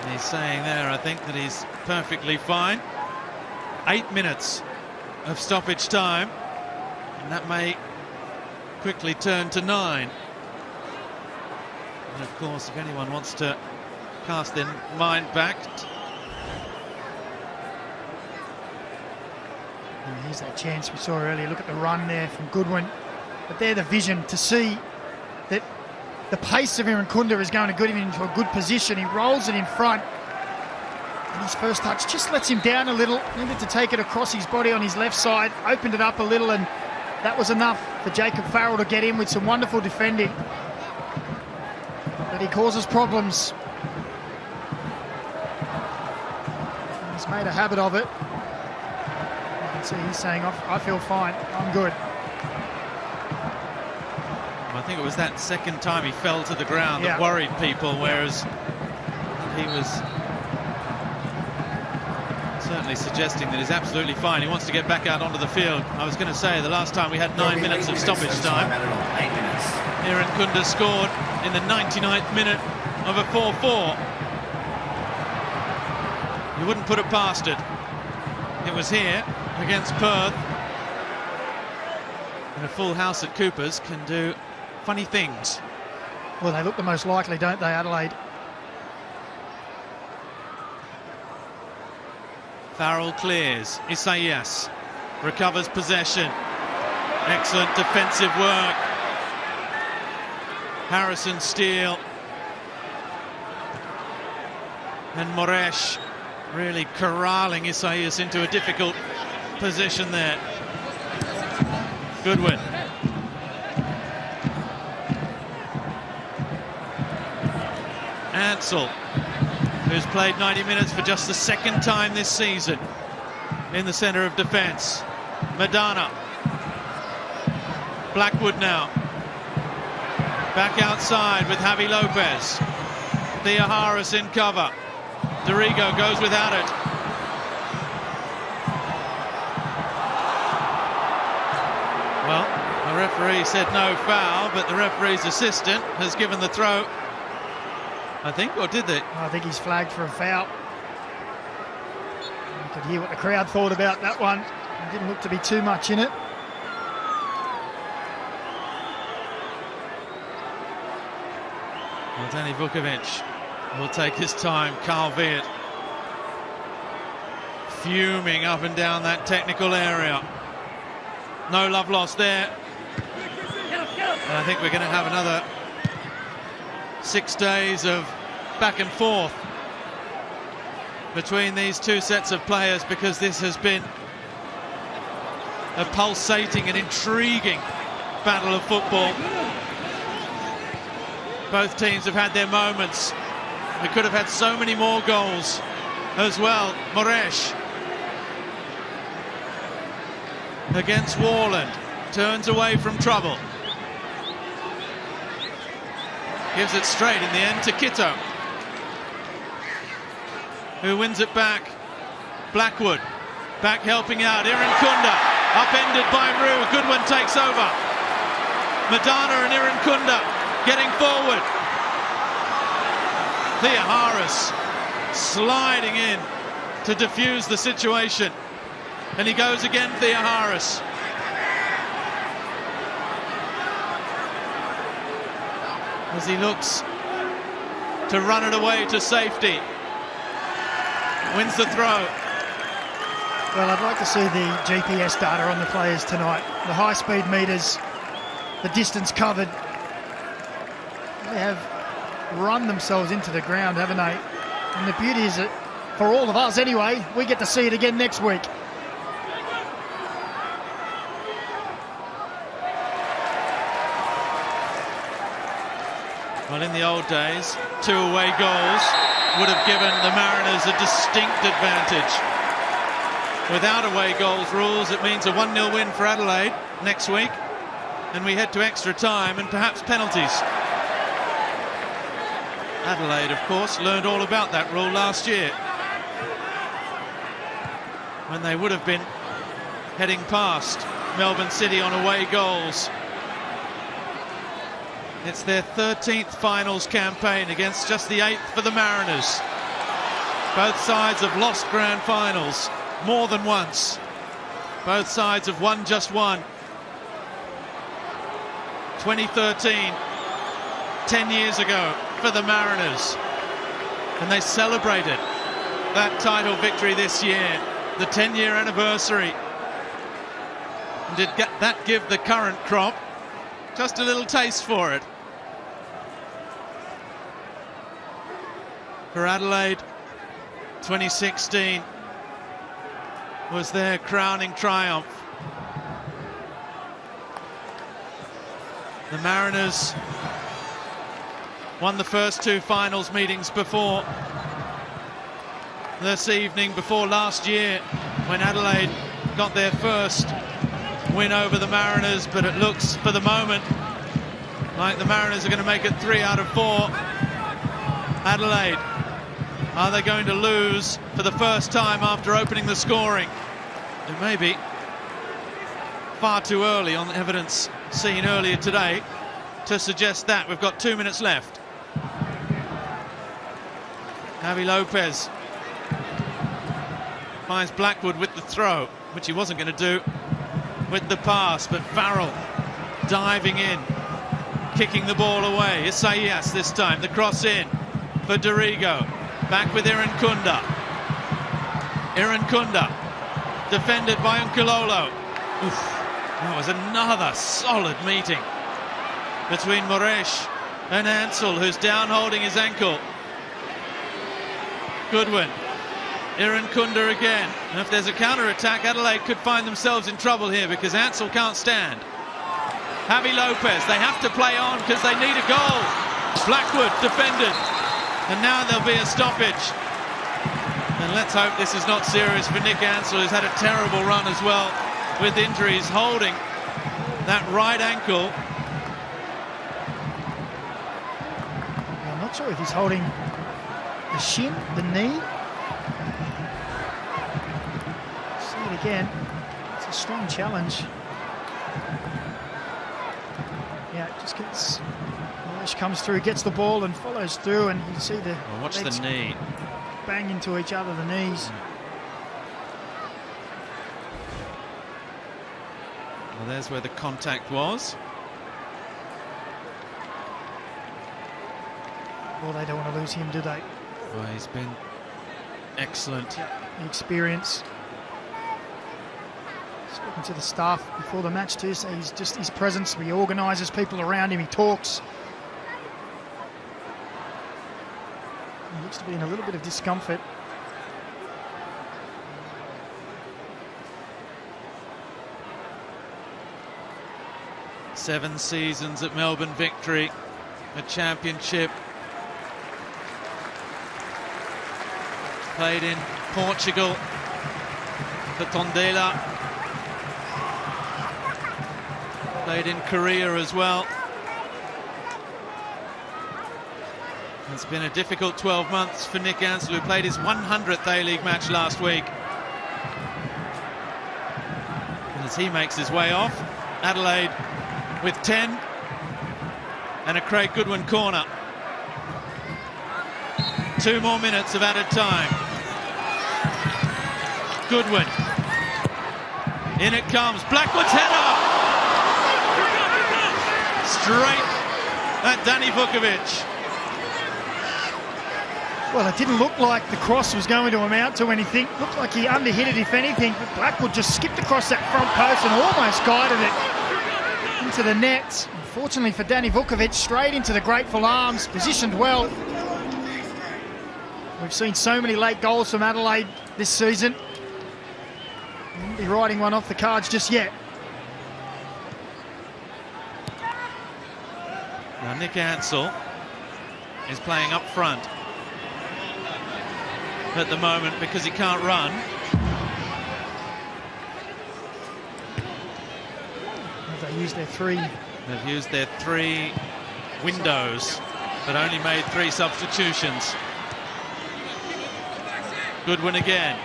And he's saying there, I think, that he's perfectly fine. 8 minutes of stoppage time, and that may quickly turn to 9. And of course, if anyone wants to cast their mind back, and here's that chance we saw earlier. Look at the run there from Goodwin, but there the vision to see that the pace of Irankunda is going to get him into a good position. He rolls it in front, and his first touch just lets him down a little. Needed to take it across his body on his left side, opened it up a little, and that was enough for Jacob Farrell to get in with some wonderful defending. But he causes problems. He's made a habit of it. You can see he's saying, I feel fine, I'm good. I think it was that second time he fell to the ground that worried people, whereas he was certainly suggesting that he's absolutely fine. He wants to get back out onto the field. I was going to say, the last time we had 9 minutes of stoppage time. Iran Kunda scored in the 99th minute of a 4-4. You wouldn't put it past it. It was here against Perth. And a full house at Cooper's can do funny things. Well, they look the most likely, don't they, Adelaide? Farrell clears. Isaias recovers possession. Excellent defensive work. Harrison Steele and Moresh really corralling Isaias into a difficult position there. Goodwin. Ansell, who's played 90 minutes for just the second time this season in the centre of defence. Madana. Blackwood now. Back outside with Javi Lopez. Thea Harris in cover. Dorigo goes without it. Well, the referee said no foul, but the referee's assistant has given the throw, I think, or did they? I think he's flagged for a foul. You could hear what the crowd thought about that one. It didn't look to be too much in it. Well, Danny Vukovic will take his time. Carl Viet fuming up and down that technical area. No love lost there. And I think we're going to have another 6 days of back and forth between these two sets of players, because this has been a pulsating and intriguing battle of football. Both teams have had their moments. We could have had so many more goals as well. Moresh against Warland, turns away from trouble. Gives it straight in the end to Kitto, who wins it back. Blackwood back helping out. Irankunda Upended by Rue. Goodwin takes over. Madonna and Irankunda getting forward. Theoharis sliding in to defuse the situation. And he goes again, Theoharis. As he looks to run it away to safety. Wins the throw. Well, I'd like to see the GPS data on the players tonight. The high-speed meters, the distance covered. They have run themselves into the ground, haven't they? And the beauty is that, for all of us anyway, we get to see it again next week. Well, in the old days, 2 away goals would have given the Mariners a distinct advantage. Without away goals rules, it means a 1-0 win for Adelaide next week. And we head to extra time and perhaps penalties. Adelaide, of course, learned all about that rule last year, when they would have been heading past Melbourne City on away goals. It's their 13th finals campaign against just the 8th for the Mariners. Both sides have lost grand finals more than once. Both sides have won just one. 2013, 10 years ago for the Mariners. And they celebrated that title victory this year, the 10-year anniversary. And did that give the current crop just a little taste for it? For Adelaide, 2016 was their crowning triumph. The Mariners won the first 2 finals meetings before this evening, before last year, when Adelaide got their first win over the Mariners, but it looks for the moment like the Mariners are going to make it 3 out of 4. Adelaide, are they going to lose for the first time after opening the scoring? It may be far too early on the evidence seen earlier today to suggest that. We've got 2 minutes left. Javi Lopez finds Blackwood with the throw, which he wasn't going to do with the pass, but Farrell diving in, kicking the ball away. Isaias this time, the cross in for Dorigo. Back with Irankunda. Irankunda, defended by Unkelolo. Oof, that was another solid meeting between Moresh and Ansel, who's down holding his ankle. Goodwin, Irankunda again. And if there's a counter-attack, Adelaide could find themselves in trouble here because Ansel can't stand. Javi Lopez, they have to play on because they need a goal. Blackwood defended. And now there'll be a stoppage. And let's hope this is not serious for Nick Ansel, who's had a terrible run as well with injuries, holding that right ankle. I'm not sure if he's holding the shin, the knee. See it again. It's a strong challenge. Yeah, it just gets... Moresh comes through, gets the ball and follows through, and you see the... Well, watch the knee. Bang into each other, the knees. Well, there's where the contact was. Well, they don't want to lose him, do they? Well, he's been excellent. The experience. Speaking to the staff before the match too, so he's just his presence. He organises people around him. He talks. He looks to be in a little bit of discomfort. Seven seasons at Melbourne Victory, a championship. Played in Portugal for Tondela. Played in Korea as well. It's been a difficult 12 months for Nick Ansel, who played his 100th A-League match last week. And as he makes his way off. Adelaide with 10 and a Craig Goodwin corner. 2 more minutes of added time. Goodwin. In it comes. Blackwood's header! Straight at Danny Vukovic. Well, it didn't look like the cross was going to amount to anything. Looked like he underhit it, if anything. But Blackwood just skipped across that front post and almost guided it into the net. Unfortunately for Danny Vukovic, straight into the grateful arms, positioned well. We've seen so many late goals from Adelaide this season. Won't be riding one off the cards just yet. Now Nick Ansell is playing up front at the moment because he can't run. They used their three. They've used their 3 windows, but only made 3 substitutions. Goodwin again.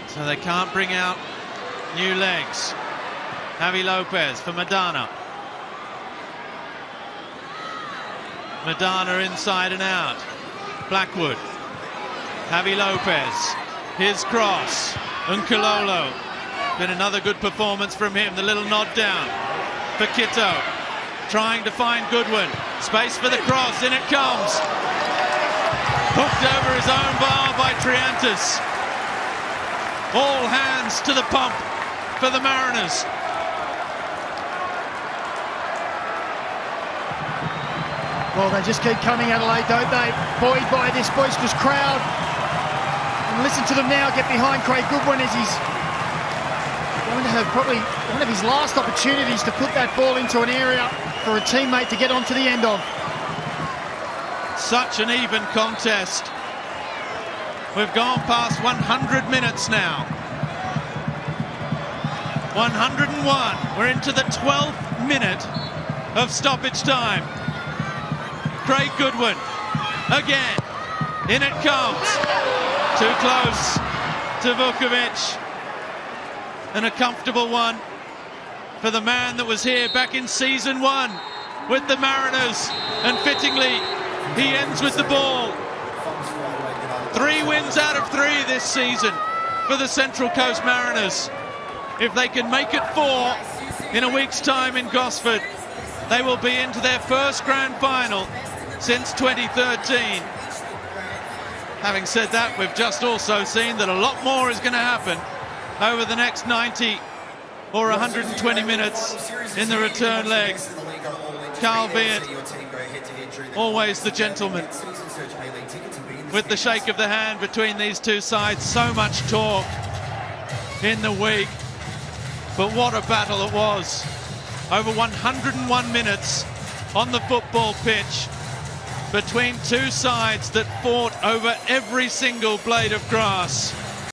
So they can't bring out new legs. Javi Lopez for Madana. Madana inside and out. Blackwood. Javi Lopez. His cross. Unkalolo. Been another good performance from him. The little nod down for Kitto. Trying to find Goodwin. Space for the cross. In it comes. Hooked over his own bar by Triantis. All hands to the pump for the Mariners. Well, they just keep coming, Adelaide, don't they? Buoyed by this boisterous crowd. And listen to them now get behind Craig Goodwin as he's going to have probably one of his last opportunities to put that ball into an area for a teammate to get onto the end of. Such an even contest. We've gone past 100 minutes now. 101. We're into the 12th minute of stoppage time. Craig Goodwin again. In it comes. Too close to Vukovic. And a comfortable one for the man that was here back in season 1 with the Mariners. And fittingly, he ends with the ball. 3 wins out of 3 this season for the Central Coast Mariners. If they can make it 4 in a week's time in Gosford, they will be into their first grand final since 2013. Having said that, we've just also seen that a lot more is going to happen over the next 90 or 120 minutes in the return leg. Carl Viet, always the gentleman, with the shake of the hand between these two sides. So much talk in the week, but what a battle it was. Over 101 minutes on the football pitch between two sides that fought over every single blade of grass.